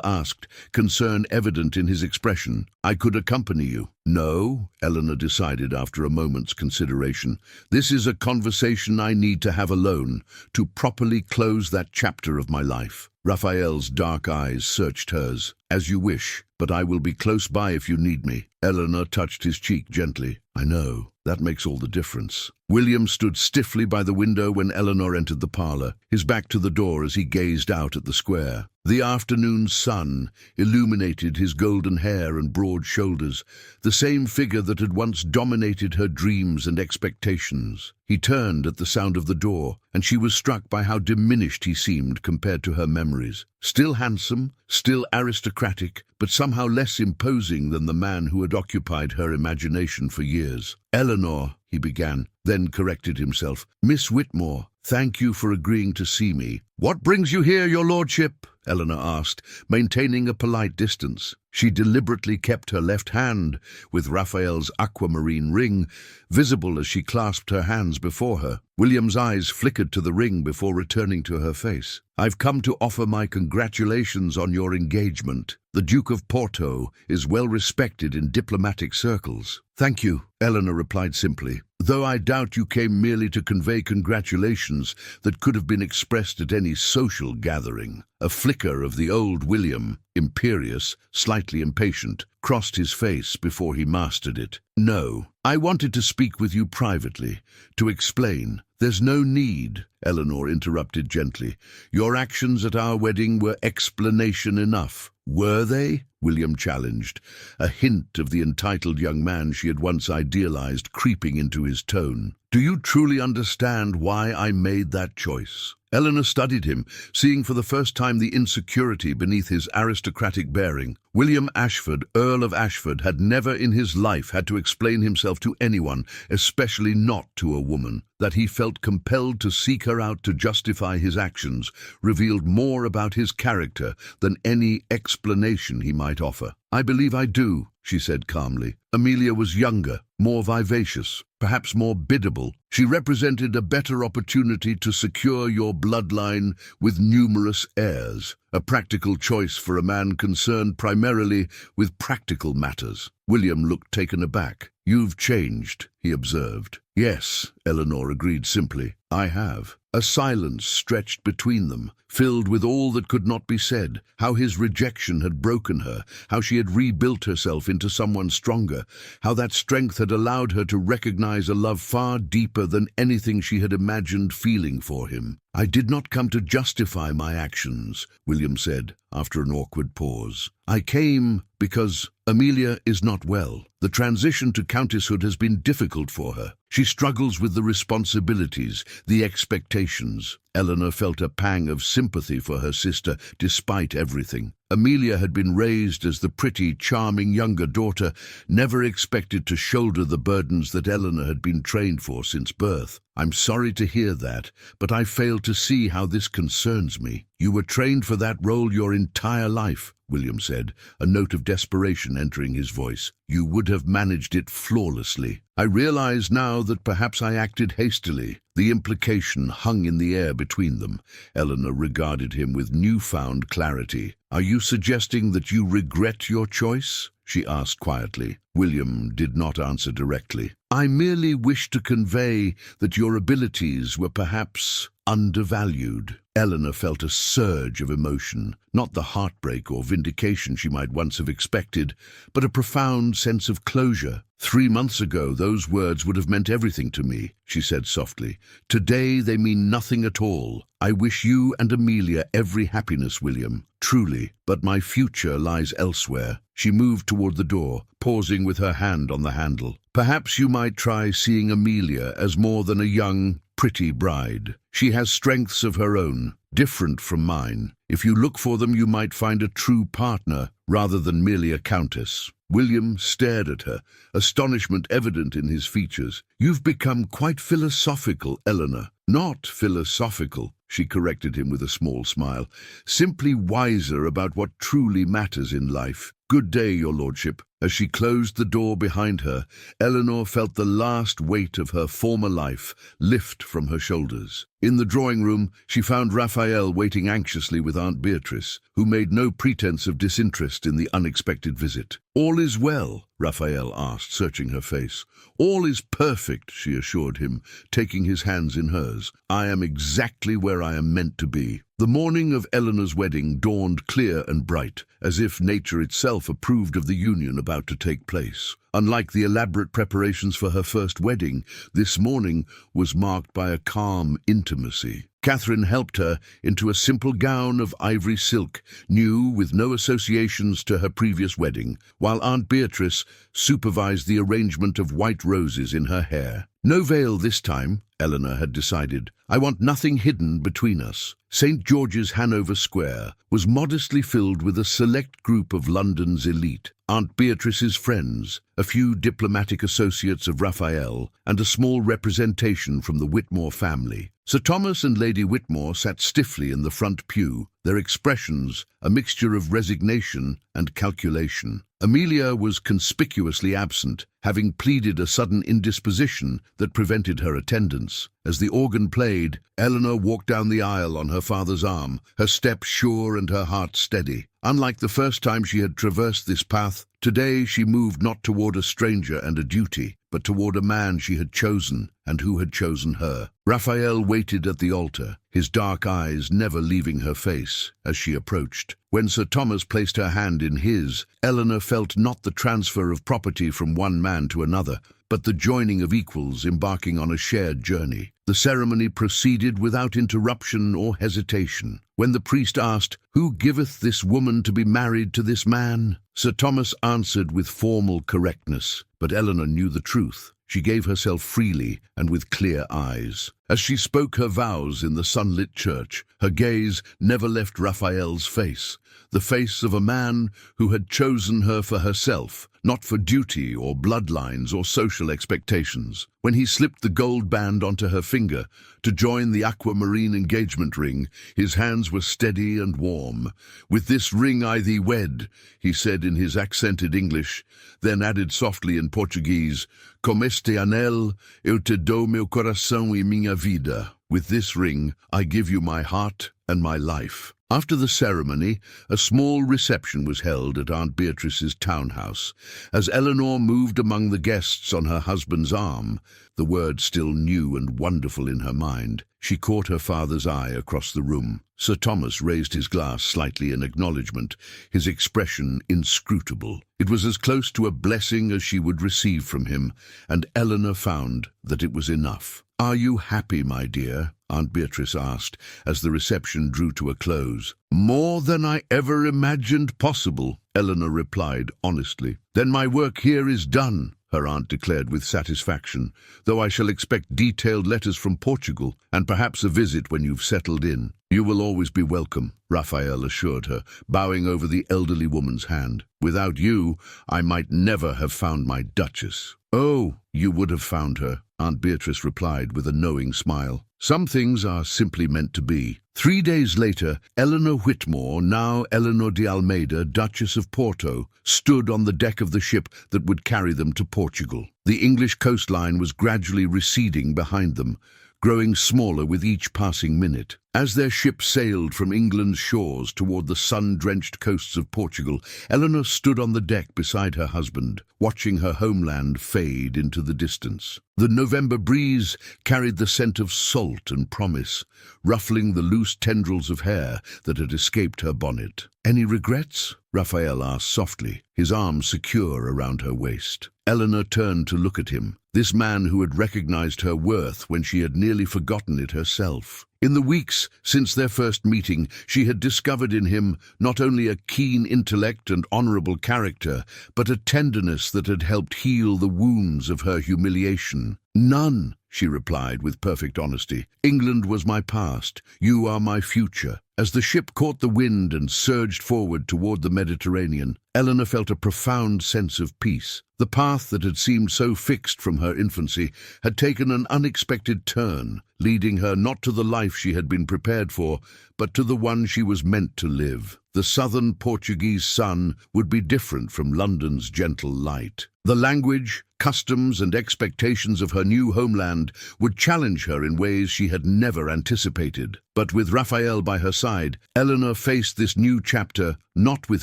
asked, concern evident in his expression. "I could accompany you." "No," Eleanor decided after a moment's consideration. "This is a conversation I need to have alone, to properly close that chapter of my life." Raphael's dark eyes searched hers. "As you wish, but I will be close by if you need me." Eleanor touched his cheek gently. "I know. That makes all the difference." William stood stiffly by the window when Eleanor entered the parlour, his back to the door as he gazed out at the square. The afternoon sun illuminated his golden hair and broad shoulders, the same figure that had once dominated her dreams and expectations. He turned at the sound of the door, and she was struck by how diminished he seemed compared to her memories. Still handsome, still aristocratic, but somehow less imposing than the man who had occupied her imagination for years. "Eleanor," he began, then corrected himself. "Miss Whitmore, thank you for agreeing to see me." "What brings you here, your lordship?" Eleanor asked, maintaining a polite distance. She deliberately kept her left hand, with Raphael's aquamarine ring, visible as she clasped her hands before her. William's eyes flickered to the ring before returning to her face. "I've come to offer my congratulations on your engagement. The Duke of Porto is well respected in diplomatic circles." "Thank you," Eleanor replied simply, "though I doubt you came merely to convey congratulations that could have been expressed at any social gathering." A flicker of the old William, imperious, slightly impatient, crossed his face before he mastered it. "No, I wanted to speak with you privately, to explain." "There's no need," Eleanor interrupted gently. "Your actions at our wedding were explanation enough." "Were they?" William challenged, a hint of the entitled young man she had once idealized creeping into his tone. "Do you truly understand why I made that choice?" Eleanor studied him, seeing for the first time the insecurity beneath his aristocratic bearing. William Ashford, Earl of Ashford, had never in his life had to explain himself to anyone, especially not to a woman. That he felt compelled to seek her out to justify his actions revealed more about his character than any explanation he might offer. "I believe I do," she said calmly. Amelia was younger, more vivacious, perhaps more biddable. She represented a better opportunity to secure your bloodline with numerous heirs, a practical choice for a man concerned primarily with practical matters. William looked taken aback. "You've changed," he observed. "Yes," Eleanor agreed simply. "I have." A silence stretched between them, filled with all that could not be said, how his rejection had broken her, how she had rebuilt herself into someone stronger, how that strength had allowed her to recognize a love far deeper than anything she had imagined feeling for him. "I did not come to justify my actions," William said, after an awkward pause. "I came because Amelia is not well. The transition to countesshood has been difficult for her. She struggles with the responsibilities, the expectations." Eleanor felt a pang of sympathy for her sister, despite everything. Amelia had been raised as the pretty, charming younger daughter, never expected to shoulder the burdens that Eleanor had been trained for since birth. "I'm sorry to hear that, but I fail to see how this concerns me." "You were trained for that role your entire life," William said, a note of desperation entering his voice. "You would have managed it flawlessly. I realize now that perhaps I acted hastily." The implication hung in the air between them. Eleanor regarded him with newfound clarity. "Are you suggesting that you regret your choice?" she asked quietly. William did not answer directly. "I merely wish to convey that your abilities were perhaps undervalued." Eleanor felt a surge of emotion, not the heartbreak or vindication she might once have expected, but a profound sense of closure. "3 months ago, those words would have meant everything to me," she said softly. "Today, they mean nothing at all. I wish you and Amelia every happiness, William, truly, but my future lies elsewhere." She moved toward the door, pausing with her hand on the handle. "Perhaps you might try seeing Amelia as more than a young, pretty bride. She has strengths of her own, different from mine. If you look for them, you might find a true partner rather than merely a countess." William stared at her, astonishment evident in his features. "You've become quite philosophical, Eleanor." "Not philosophical," she corrected him with a small smile. "Simply wiser about what truly matters in life. Good day, your lordship." As she closed the door behind her, Eleanor felt the last weight of her former life lift from her shoulders. In the drawing room, she found Raphael waiting anxiously with Aunt Beatrice, who made no pretense of disinterest in the unexpected visit. "All is well?" Raphael asked, searching her face. "All is perfect," she assured him, taking his hands in hers. "I am exactly where I am meant to be." The morning of Eleanor's wedding dawned clear and bright, as if nature itself approved of the union about to take place. Unlike the elaborate preparations for her first wedding, this morning was marked by a calm intimacy. Catherine helped her into a simple gown of ivory silk, new with no associations to her previous wedding, while Aunt Beatrice supervised the arrangement of white roses in her hair. "No veil this time," Eleanor had decided. "I want nothing hidden between us." St. George's, Hanover Square, was modestly filled with a select group of London's elite. Aunt Beatrice's friends, a few diplomatic associates of Raphael, and a small representation from the Whitmore family. Sir Thomas and Lady Whitmore sat stiffly in the front pew, their expressions a mixture of resignation and calculation. Amelia was conspicuously absent, having pleaded a sudden indisposition that prevented her attendance. As the organ played, Eleanor walked down the aisle on her father's arm, her step sure and her heart steady. Unlike the first time she had traversed this path, today she moved not toward a stranger and a duty, but toward a man she had chosen and who had chosen her. Raphael waited at the altar, his dark eyes never leaving her face as she approached. When Sir Thomas placed her hand in his, Eleanor felt not the transfer of property from one man to another, but the joining of equals embarking on a shared journey. The ceremony proceeded without interruption or hesitation. When the priest asked, "Who giveth this woman to be married to this man?" Sir Thomas answered with formal correctness, but Eleanor knew the truth. She gave herself freely and with clear eyes. As she spoke her vows in the sunlit church, her gaze never left Raphael's face, the face of a man who had chosen her for herself, not for duty or bloodlines or social expectations. When he slipped the gold band onto her finger to join the aquamarine engagement ring, his hands were steady and warm. "With this ring I thee wed," he said in his accented English, then added softly in Portuguese, "Com este anel eu te dou meu coração e minha vida." With this ring I give you my heart and my life. After the ceremony, a small reception was held at Aunt Beatrice's townhouse. As Eleanor moved among the guests on her husband's arm, the word still new and wonderful in her mind, she caught her father's eye across the room. Sir Thomas raised his glass slightly in acknowledgement, his expression inscrutable. It was as close to a blessing as she would receive from him, and Eleanor found that it was enough. "Are you happy, my dear?" Aunt Beatrice asked, as the reception drew to a close. "More than I ever imagined possible," Eleanor replied honestly. "Then my work here is done," her aunt declared with satisfaction, "though I shall expect detailed letters from Portugal, and perhaps a visit when you've settled in." "You will always be welcome," Raphael assured her, bowing over the elderly woman's hand. "Without you, I might never have found my Duchess." "Oh, you would have found her," Aunt Beatrice replied with a knowing smile. "Some things are simply meant to be." 3 days later, Eleanor Whitmore, now Eleanor de Almeida, Duchess of Porto, stood on the deck of the ship that would carry them to Portugal. The English coastline was gradually receding behind them, growing smaller with each passing minute. As their ship sailed from England's shores toward the sun-drenched coasts of Portugal, Eleanor stood on the deck beside her husband, watching her homeland fade into the distance. The November breeze carried the scent of salt and promise, ruffling the loose tendrils of hair that had escaped her bonnet. "Any regrets?" Raphael asked softly, his arms secure around her waist. Eleanor turned to look at him, this man who had recognized her worth when she had nearly forgotten it herself. In the weeks since their first meeting, she had discovered in him not only a keen intellect and honorable character, but a tenderness that had helped heal the wounds of her humiliation. "None," she replied with perfect honesty. "England was my past. You are my future." As the ship caught the wind and surged forward toward the Mediterranean, Eleanor felt a profound sense of peace. The path that had seemed so fixed from her infancy had taken an unexpected turn, leading her not to the life she had been prepared for, but to the one she was meant to live. The southern Portuguese sun would be different from London's gentle light. The language, customs, and expectations of her new homeland would challenge her in ways she had never anticipated. But with Raphael by her side, Eleanor faced this new chapter not with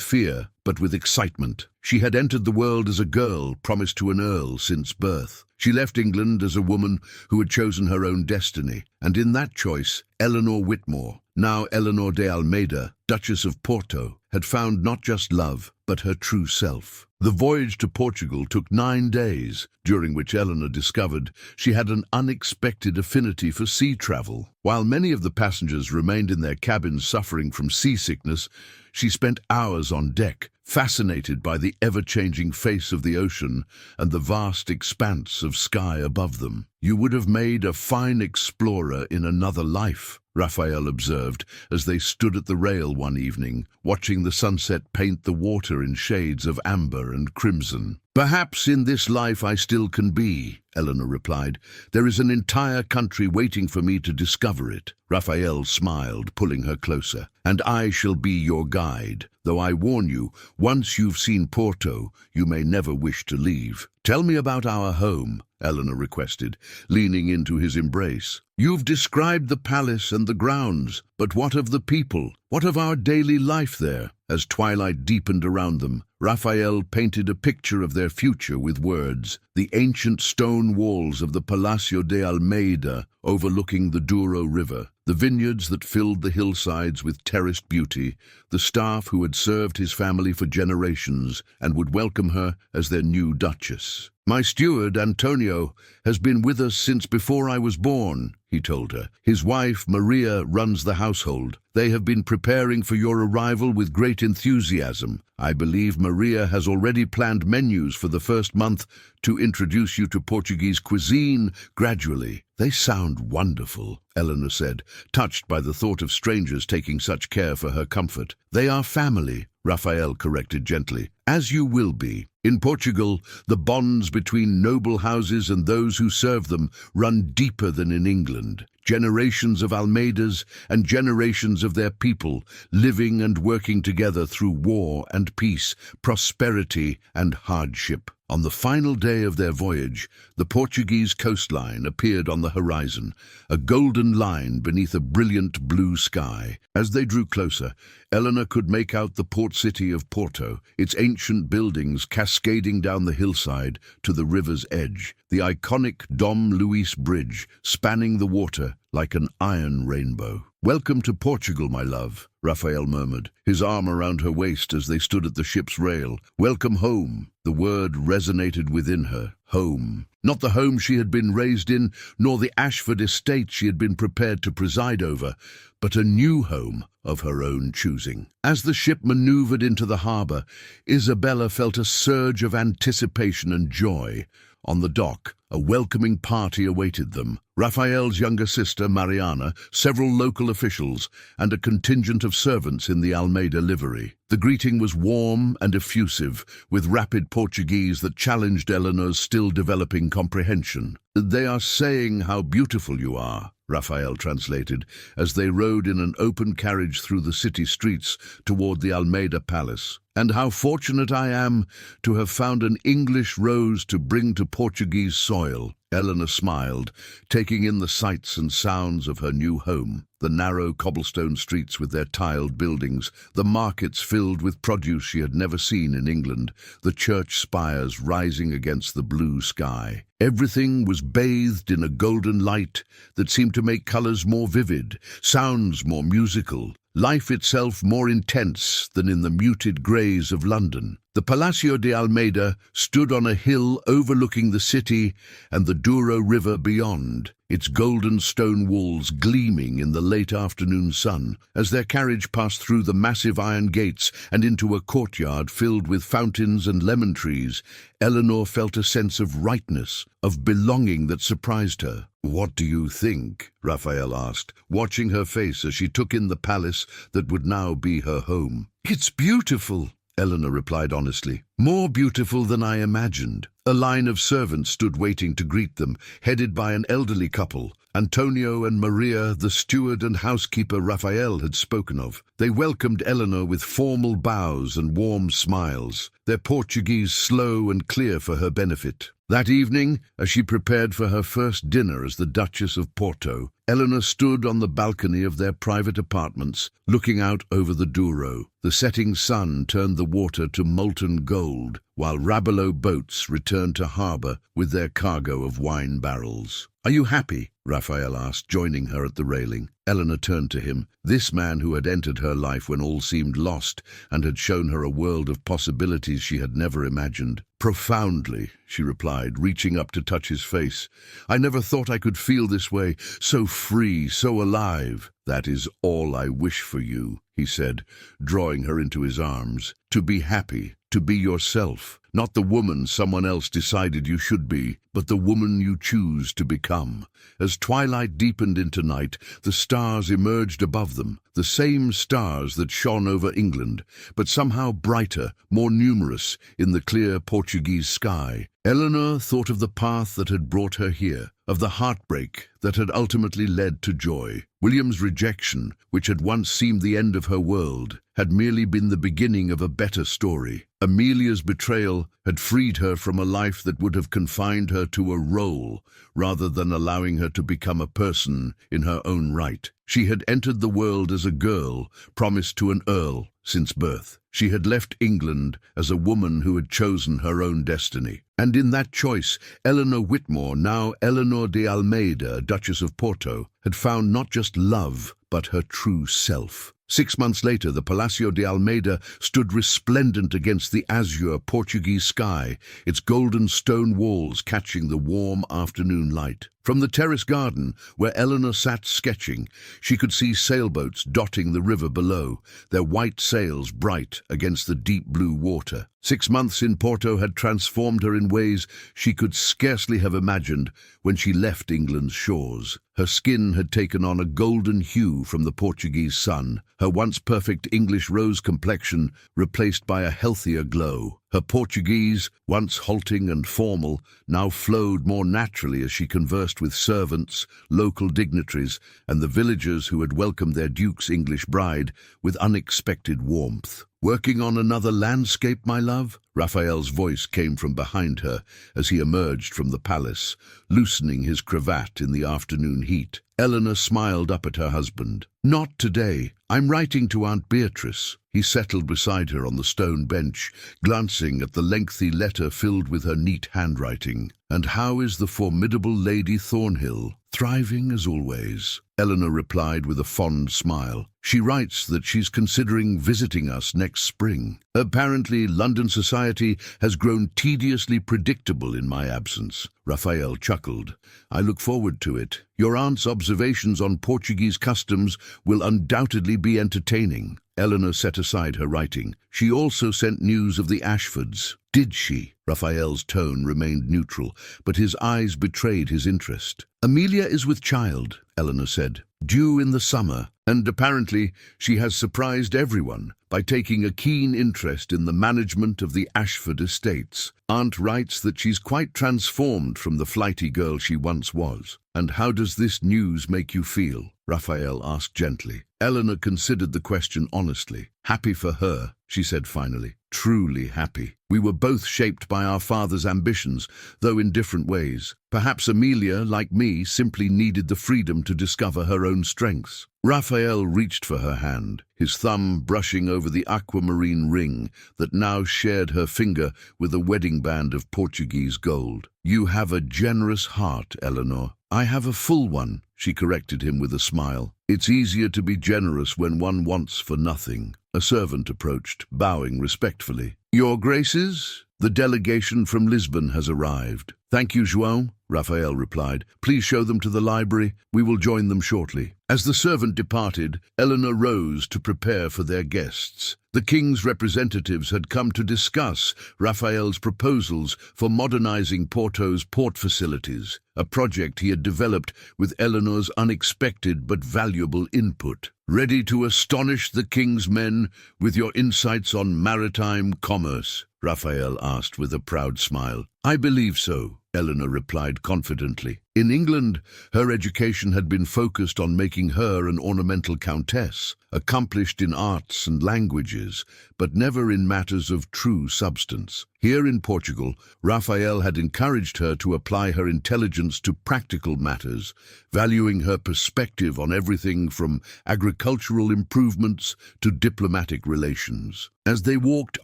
fear, but with excitement. She had entered the world as a girl promised to an earl since birth. She left England as a woman who had chosen her own destiny, and in that choice, Eleanor Whitmore, now Eleanor de Almeida, Duchess of Porto, had found not just love, but her true self. The voyage to Portugal took 9 days, during which Eleanor discovered she had an unexpected affinity for sea travel. While many of the passengers remained in their cabins suffering from seasickness, she spent hours on deck, fascinated by the ever-changing face of the ocean and the vast expanse of sky above them. "You would have made a fine explorer in another life," Raphael observed as they stood at the rail one evening, watching the sunset paint the water in shades of amber and crimson. "Perhaps in this life I still can be," Eleanor replied. "There is an entire country waiting for me to discover it." Raphael smiled, pulling her closer. "And I shall be your guide, though I warn you, once you've seen Porto, you may never wish to leave." "Tell me about our home," Eleanor requested, leaning into his embrace. "You've described the palace and the grounds, but what of the people? What of our daily life there?" As twilight deepened around them, Raphael painted a picture of their future with words. The ancient stone walls of the Palacio de Almeida overlooking the Douro River, the vineyards that filled the hillsides with terraced beauty, the staff who had served his family for generations and would welcome her as their new duchess. "My steward, Antonio, has been with us since before I was born," he told her. "His wife, Maria, runs the household. They have been preparing for your arrival with great enthusiasm. I believe Maria has already planned menus for the first month to introduce you to Portuguese cuisine gradually." "They sound wonderful," Eleanor said, touched by the thought of strangers taking such care for her comfort. "They are family," Raphael corrected gently. "As you will be. In Portugal, the bonds between noble houses and those who serve them run deeper than in England. Generations of Almeidas and generations of their people living and working together through war and peace, prosperity and hardship." On the final day of their voyage, the Portuguese coastline appeared on the horizon, a golden line beneath a brilliant blue sky. As they drew closer, Eleanor could make out the port city of Porto, its ancient buildings cascading down the hillside to the river's edge, the iconic Dom Luís Bridge spanning the water like an iron rainbow. "Welcome to Portugal, my love," Raphael murmured, his arm around her waist as they stood at the ship's rail. "Welcome home." The word resonated within her. Home. Not the home she had been raised in, nor the Ashford estate she had been prepared to preside over, but a new home of her own choosing. As the ship maneuvered into the harbour, Isabella felt a surge of anticipation and joy. On the dock, a welcoming party awaited them. Raphael's younger sister, Mariana, several local officials, and a contingent of servants in the Almeida livery. The greeting was warm and effusive, with rapid Portuguese that challenged Eleanor's still-developing comprehension. "They are saying how beautiful you are," Raphael translated, as they rode in an open carriage through the city streets toward the Almeida Palace. "And how fortunate I am to have found an English rose to bring to Portuguese soil." Eleanor smiled, taking in the sights and sounds of her new home. The narrow cobblestone streets with their tiled buildings, the markets filled with produce she had never seen in England, the church spires rising against the blue sky. Everything was bathed in a golden light that seemed to make colours more vivid, sounds more musical, life itself more intense than in the muted greys of London. The Palacio de Almeida stood on a hill overlooking the city and the Douro River beyond, its golden stone walls gleaming in the late afternoon sun. As their carriage passed through the massive iron gates and into a courtyard filled with fountains and lemon trees, Eleanor felt a sense of rightness, of belonging that surprised her. "What do you think?" Raphael asked, watching her face as she took in the palace that would now be her home. "It's beautiful," Eleanor replied honestly. "More beautiful than I imagined." A line of servants stood waiting to greet them, headed by an elderly couple, Antonio and Maria, the steward and housekeeper Raphael had spoken of. They welcomed Eleanor with formal bows and warm smiles, their Portuguese slow and clear for her benefit. That evening, as she prepared for her first dinner as the Duchess of Porto, Eleanor stood on the balcony of their private apartments, looking out over the Douro. The setting sun turned the water to molten gold, while Rabelais boats returned to harbour with their cargo of wine barrels. "Are you happy?" Raphael asked, joining her at the railing. Eleanor turned to him, this man who had entered her life when all seemed lost and had shown her a world of possibilities she had never imagined. "Profoundly," she replied, reaching up to touch his face. "I never thought I could feel this way, so free, so alive." "That is all I wish for you," he said, drawing her into his arms. "To be happy, to be yourself, not the woman someone else decided you should be, but the woman you choose to become." As twilight deepened into night, the stars emerged above them, the same stars that shone over England, but somehow brighter, more numerous, in the clear Portuguese sky. Eleanor thought of the path that had brought her here, of the heartbreak that had ultimately led to joy. William's rejection, which had once seemed the end of her world, had merely been the beginning of a better story. Amelia's betrayal had freed her from a life that would have confined her to a role, rather than allowing her to become a person in her own right. She had entered the world as a girl, promised to an earl since birth. She had left England as a woman who had chosen her own destiny. And in that choice, Eleanor Whitmore, now Eleanor de Almeida, Duchess of Porto, had found not just love, but her true self. 6 months later, the Palacio de Almeida stood resplendent against the azure Portuguese sky, its golden stone walls catching the warm afternoon light. From the terrace garden, where Eleanor sat sketching, she could see sailboats dotting the river below, their white sails bright against the deep blue water. 6 months in Porto had transformed her in ways she could scarcely have imagined when she left England's shores. Her skin had taken on a golden hue from the Portuguese sun, her once perfect English rose complexion replaced by a healthier glow. Her Portuguese, once halting and formal, now flowed more naturally as she conversed with servants, local dignitaries, and the villagers who had welcomed their Duke's English bride with unexpected warmth. "Working on another landscape, my love?" Raphael's voice came from behind her as he emerged from the palace, loosening his cravat in the afternoon heat. Eleanor smiled up at her husband. "Not today. I'm writing to Aunt Beatrice." He settled beside her on the stone bench, glancing at the lengthy letter filled with her neat handwriting. "And how is the formidable Lady Thornhill?" "Thriving as always," Eleanor replied with a fond smile. "She writes that she's considering visiting us next spring. Apparently, London society has grown tediously predictable in my absence." Raphael chuckled. "I look forward to it. Your aunt's observations on Portuguese customs will undoubtedly be entertaining." Eleanor set aside her writing. "She also sent news of the Ashfords." "Did she?" Raphael's tone remained neutral, but his eyes betrayed his interest. "Amelia is with child," Eleanor said, "due in the summer, and apparently she has surprised everyone by taking a keen interest in the management of the Ashford estates. Aunt writes that she's quite transformed from the flighty girl she once was." "And how does this news make you feel?" Raphael asked gently. Eleanor considered the question honestly. "Happy for her," she said finally. "Truly happy. We were both shaped by our father's ambitions, though in different ways. Perhaps Amelia, like me, simply needed the freedom to discover her own strengths." Raphael reached for her hand, his thumb brushing over the aquamarine ring that now shared her finger with a wedding band of Portuguese gold. "You have a generous heart, Eleanor." "I have a full one," she corrected him with a smile. "It's easier to be generous when one wants for nothing." A servant approached, bowing respectfully. "Your Graces, the delegation from Lisbon has arrived." "Thank you, João," Raphael replied. "Please show them to the library. We will join them shortly." As the servant departed, Eleanor rose to prepare for their guests. The king's representatives had come to discuss Raphael's proposals for modernizing Porto's port facilities, a project he had developed with Eleanor's unexpected but valuable input. "Ready to astonish the king's men with your insights on maritime commerce?" Raphael asked with a proud smile. "I believe so," Eleanor replied confidently. In England, her education had been focused on making her an ornamental countess, accomplished in arts and languages, but never in matters of true substance. Here in Portugal, Raphael had encouraged her to apply her intelligence to practical matters, valuing her perspective on everything from agricultural improvements to diplomatic relations. As they walked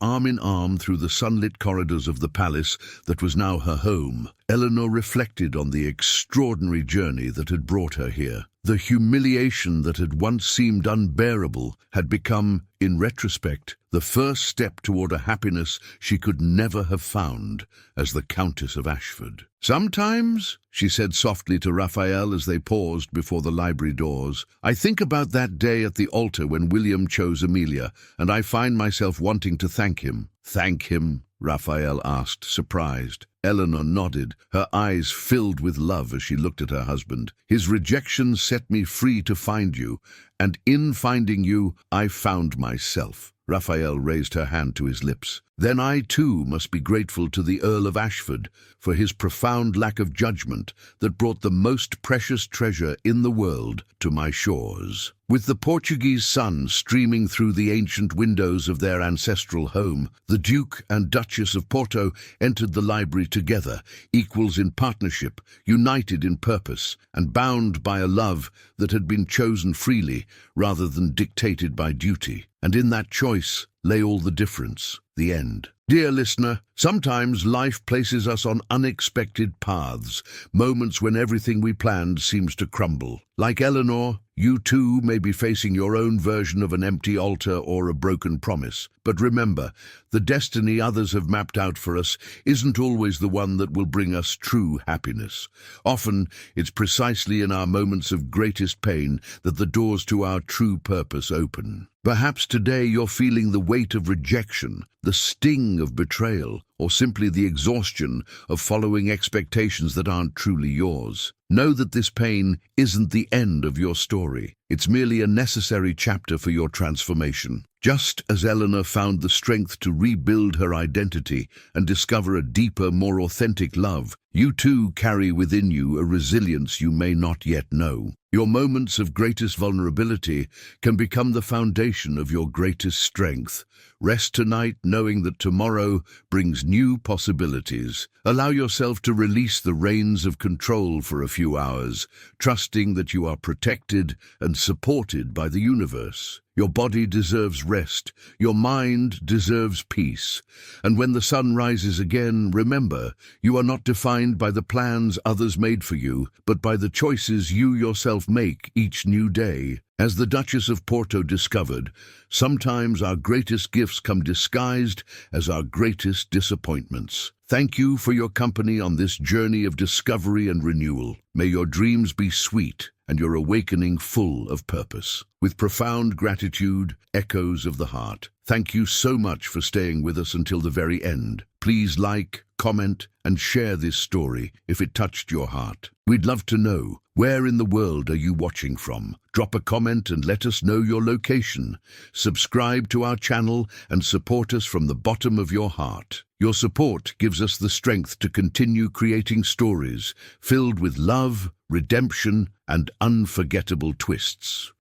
arm in arm through the sunlit corridors of the palace that was now her home, Eleanor reflected on the extraordinary journey that had brought her here. The humiliation that had once seemed unbearable had become, in retrospect, the first step toward a happiness she could never have found as the Countess of Ashford. "Sometimes," she said softly to Raphael as they paused before the library doors, "I think about that day at the altar when William chose Amelia, and I find myself wanting to thank him." "Thank him?" Raphael asked, surprised. Eleanor nodded, her eyes filled with love as she looked at her husband. "His rejection set me free to find you, and in finding you, I found myself." Raphael raised her hand to his lips. "Then I too must be grateful to the Earl of Ashford for his profound lack of judgment that brought the most precious treasure in the world to my shores." With the Portuguese sun streaming through the ancient windows of their ancestral home, the Duke and Duchess of Porto entered the library together, equals in partnership, united in purpose, and bound by a love that had been chosen freely rather than dictated by duty. And in that choice lay all the difference, the end. Dear listener, sometimes life places us on unexpected paths, moments when everything we planned seems to crumble. Like Eleanor, you too may be facing your own version of an empty altar or a broken promise. But remember, the destiny others have mapped out for us isn't always the one that will bring us true happiness. Often, it's precisely in our moments of greatest pain that the doors to our true purpose open. Perhaps today you're feeling the weight of rejection, the sting of betrayal, or simply the exhaustion of following expectations that aren't truly yours. Know that this pain isn't the end of your story. It's merely a necessary chapter for your transformation. Just as Eleanor found the strength to rebuild her identity and discover a deeper, more authentic love, you too carry within you a resilience you may not yet know. Your moments of greatest vulnerability can become the foundation of your greatest strength. Rest tonight knowing that tomorrow brings new possibilities. Allow yourself to release the reins of control for a few hours, trusting that you are protected and supported by the universe. Your body deserves rest, your mind deserves peace. And when the sun rises again, remember, you are not defined by the plans others made for you, but by the choices you yourself make each new day. As the Duchess of Porto discovered, sometimes our greatest gifts come disguised as our greatest disappointments. Thank you for your company on this journey of discovery and renewal. May your dreams be sweet and your awakening full of purpose. With profound gratitude, Echoes of the Heart. Thank you so much for staying with us until the very end. Please like, comment, and share this story if it touched your heart. We'd love to know, where in the world are you watching from? Drop a comment and let us know your location. Subscribe to our channel and support us from the bottom of your heart. Your support gives us the strength to continue creating stories filled with love, redemption, and unforgettable twists.